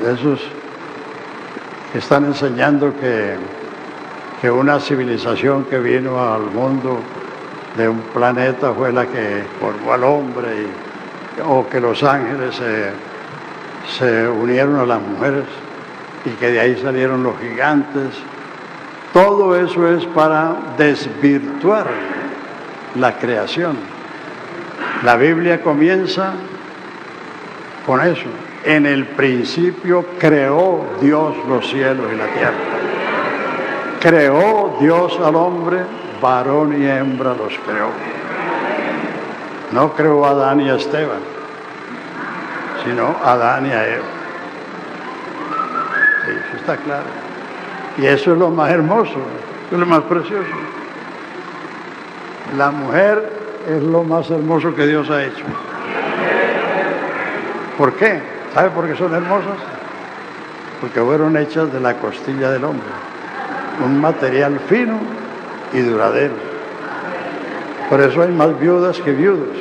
esos que están enseñando que una civilización que vino al mundo de un planeta fue la que formó al hombre, o que los ángeles se unieron a las mujeres y que de ahí salieron los gigantes. Todo eso es para desvirtuar la creación. La Biblia comienza con eso. En el principio creó Dios los cielos y la tierra. Creó Dios al hombre, varón y hembra los creó. No creó a Adán y a Esteban, sino a Adán y a Eva. Sí, eso está claro. Y eso es lo más hermoso, es lo más precioso. La mujer es lo más hermoso que Dios ha hecho. ¿Por qué? ¿Sabe por qué son hermosas? Porque fueron hechas de la costilla del hombre. Un material fino y duradero. Por eso hay más viudas que viudos.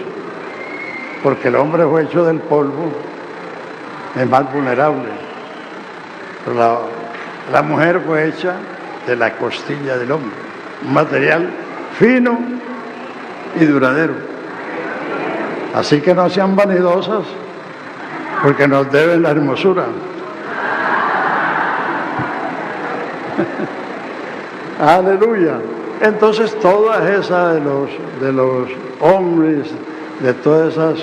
Porque el hombre fue hecho del polvo, es más vulnerable. Pero la mujer fue hecha de la costilla del hombre, un material fino y duradero. Así que no sean vanidosas, porque nos deben la hermosura. Aleluya. Entonces todas esas de los hombres, de todas esas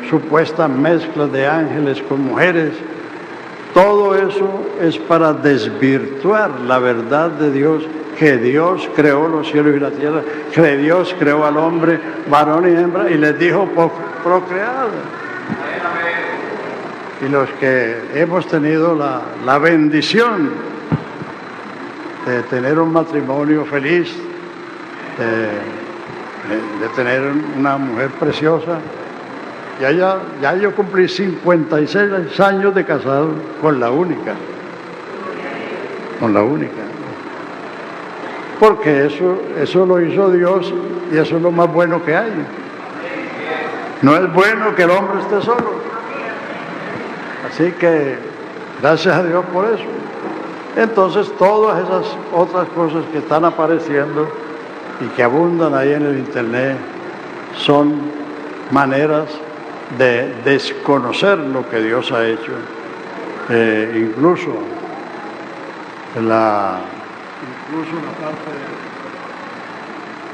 supuestas mezclas de ángeles con mujeres, Todo eso es para desvirtuar la verdad de Dios, que Dios creó los cielos y la tierra, que Dios creó al hombre, varón y hembra, y les dijo procrear. Y los que hemos tenido la bendición de tener un matrimonio feliz, de tener una mujer preciosa, ya yo cumplí 56 años de casado con la única. Porque eso lo hizo Dios y eso es lo más bueno que hay. No es bueno que el hombre esté solo. Así que gracias a Dios por eso. Entonces todas esas otras cosas que están apareciendo y que abundan ahí en el internet son maneras de desconocer lo que Dios ha hecho. Incluso la parte de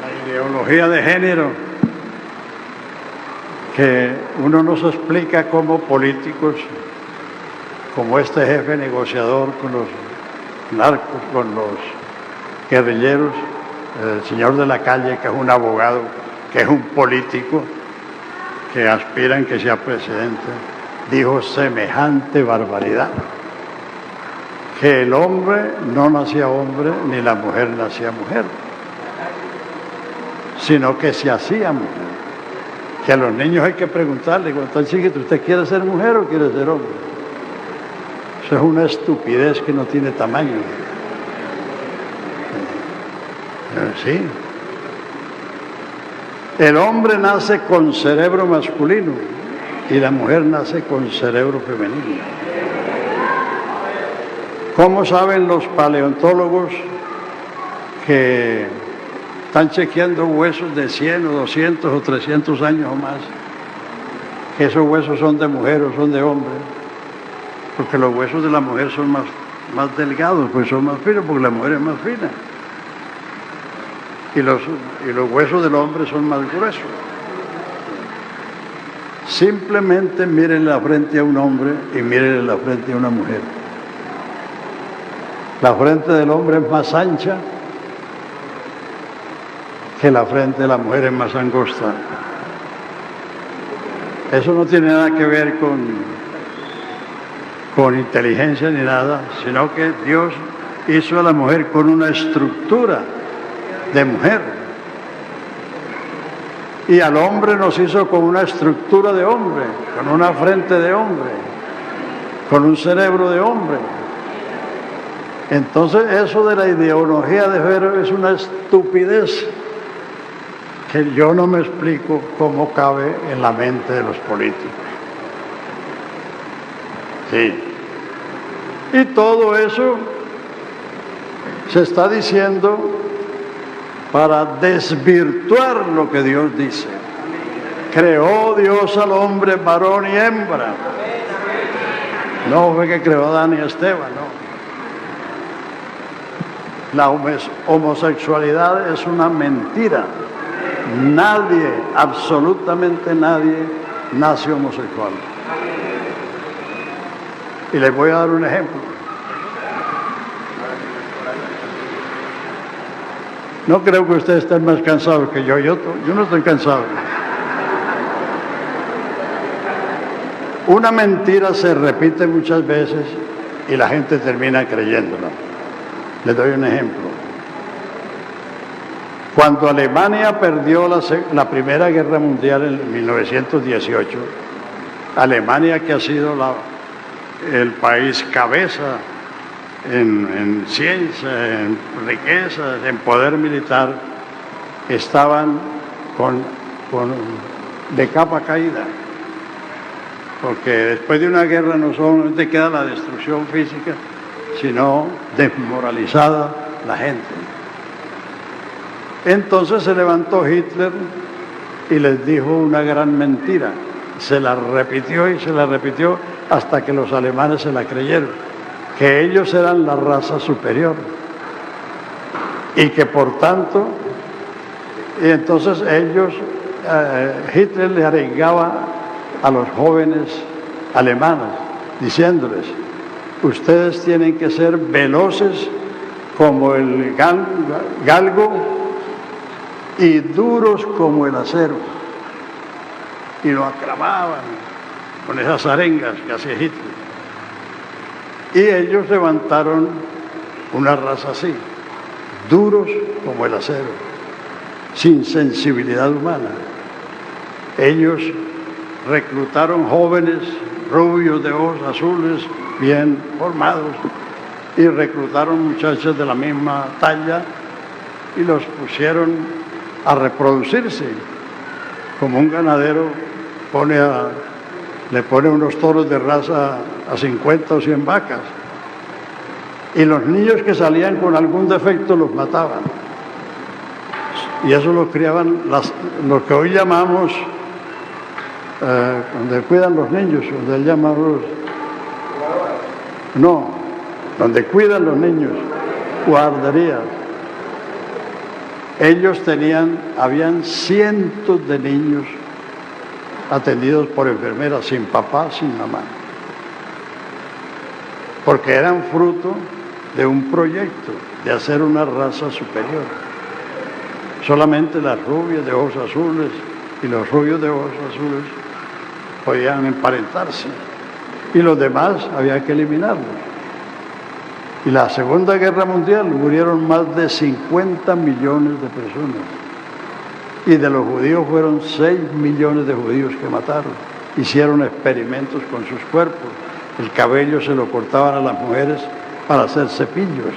la ideología de género, que uno no se explica cómo políticos, como este jefe negociador con los narcos, con los guerrilleros, el señor de la calle, que es un abogado, que es un político, que aspiran que sea presidente, dijo semejante barbaridad, que el hombre no nacía hombre ni la mujer nacía mujer, sino que se hacía mujer, que a los niños hay que preguntarle cuando están chiquitos, ¿usted quiere ser mujer o quiere ser hombre? Eso es una estupidez que no tiene tamaño. Sí. El hombre nace con cerebro masculino y la mujer nace con cerebro femenino. ¿Cómo saben los paleontólogos que están chequeando huesos de 100 o 200 o 300 años o más, que esos huesos son de mujer o son de hombre? Porque los huesos de la mujer son más delgados, pues son más finos, porque la mujer es más fina. Y los huesos del hombre son más gruesos. Simplemente miren la frente a un hombre y miren la frente a una mujer. La frente del hombre es más ancha que la frente de la mujer es más angosta. Eso no tiene nada que ver con inteligencia ni nada, sino que Dios hizo a la mujer con una estructura de mujer, y al hombre nos hizo con una estructura de hombre, con una frente de hombre, con un cerebro de hombre. Entonces eso de la ideología de género es una estupidez que yo no me explico cómo cabe en la mente de los políticos. Sí. Y todo eso se está diciendo para desvirtuar lo que Dios dice. Creó Dios al hombre varón y hembra. No fue que creó a Adán y a Esteban, no. La homosexualidad es una mentira. Nadie, absolutamente nadie, nace homosexual. Y les voy a dar un ejemplo. No creo que ustedes estén más cansados que yo. Yo no estoy cansado. Una mentira se repite muchas veces y la gente termina creyéndola. Les doy un ejemplo. Cuando Alemania perdió la Primera Guerra Mundial en 1918, Alemania, que ha sido el país cabeza en ciencia, en riqueza, en poder militar, estaban de capa caída. Porque después de una guerra no solamente queda la destrucción física, sino desmoralizada la gente. Entonces se levantó Hitler y les dijo una gran mentira. Se la repitió y se la repitió hasta que los alemanes se la creyeron, que ellos eran la raza superior y que por tanto, y entonces Hitler le arengaba a los jóvenes alemanes diciéndoles ustedes tienen que ser veloces como el galgo y duros como el acero. Y lo aclamaban con esas arengas que hacía Hitler. Y ellos levantaron una raza así, duros como el acero, sin sensibilidad humana. Ellos reclutaron jóvenes rubios de ojos azules, bien formados, y reclutaron muchachos de la misma talla y los pusieron a reproducirse, como un ganadero le pone unos toros de raza a 50 o 100 vacas, y los niños que salían con algún defecto los mataban, y eso los criaban los que hoy llamamos donde cuidan los niños, donde llamamos donde cuidan los niños, guarderías. Ellos habían cientos de niños atendidos por enfermeras, sin papá, sin mamá, porque eran fruto de un proyecto de hacer una raza superior. Solamente las rubias de ojos azules y los rubios de ojos azules podían emparentarse, y los demás había que eliminarlos. Y la Segunda Guerra Mundial murieron más de 50 millones de personas, y de los judíos fueron 6 millones de judíos que mataron. Hicieron experimentos con sus cuerpos, el cabello se lo cortaban a las mujeres para hacer cepillos,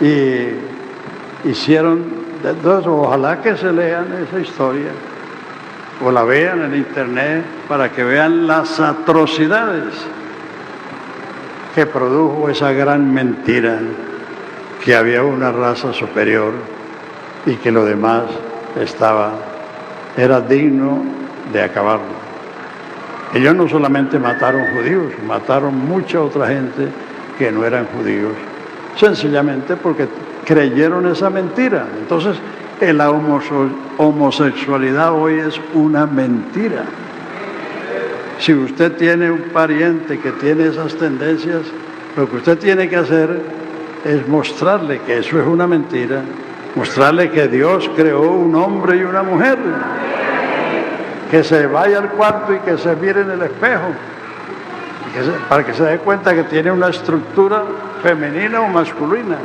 y hicieron, entonces ojalá que se lean esa historia o la vean en internet para que vean las atrocidades que produjo esa gran mentira, que había una raza superior y que lo demás era digno de acabarlo. Ellos no solamente mataron judíos, mataron mucha otra gente que no eran judíos, sencillamente porque creyeron esa mentira. Entonces, la homosexualidad hoy es una mentira. Si usted tiene un pariente que tiene esas tendencias, lo que usted tiene que hacer es mostrarle que eso es una mentira, mostrarle que Dios creó un hombre y una mujer, que se vaya al cuarto y que se mire en el espejo, para que se dé cuenta que tiene una estructura femenina o masculina,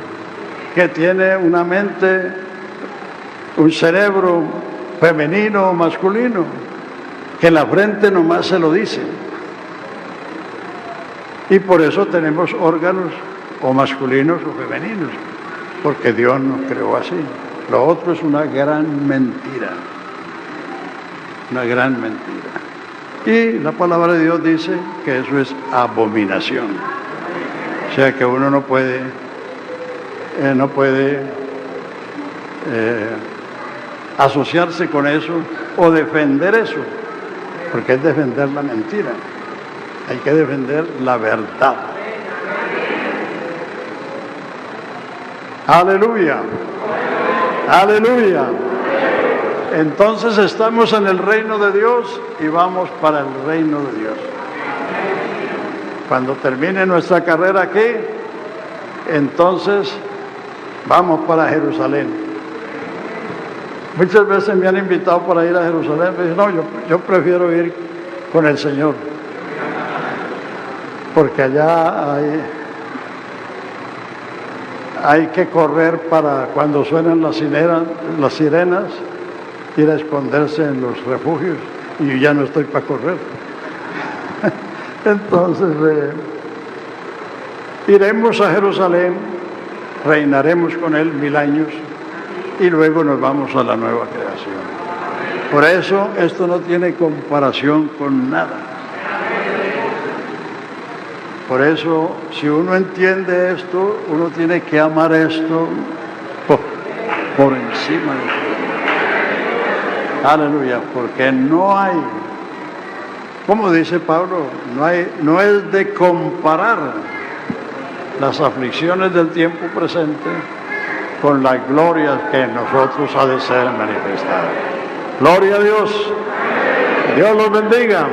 que tiene una mente, un cerebro femenino o masculino, que la frente nomás se lo dice. Y por eso tenemos órganos o masculinos o femeninos, porque Dios nos creó así. Lo otro es una gran mentira, una gran mentira. Y la palabra de Dios dice que eso es abominación. O sea que uno no puede asociarse con eso o defender eso, porque es defender la mentira. Hay que defender la verdad. Aleluya. Aleluya. Entonces estamos en el reino de Dios y vamos para el reino de Dios. Cuando termine nuestra carrera aquí, entonces vamos para Jerusalén. Muchas veces me han invitado para ir a Jerusalén. Me dicen, no, yo prefiero ir con el Señor, porque allá hay que correr para cuando suenan las sirenas, ir a esconderse en los refugios, y yo ya no estoy para correr. Entonces iremos a Jerusalén, reinaremos con Él 1000 años y luego nos vamos a la nueva creación. Por eso esto no tiene comparación con nada. Por eso, si uno entiende esto, uno tiene que amar esto por encima de todo. Aleluya, porque no hay, como dice Pablo, no es de comparar las aflicciones del tiempo presente con la gloria que en nosotros ha de ser manifestada. Gloria a Dios. Dios los bendiga.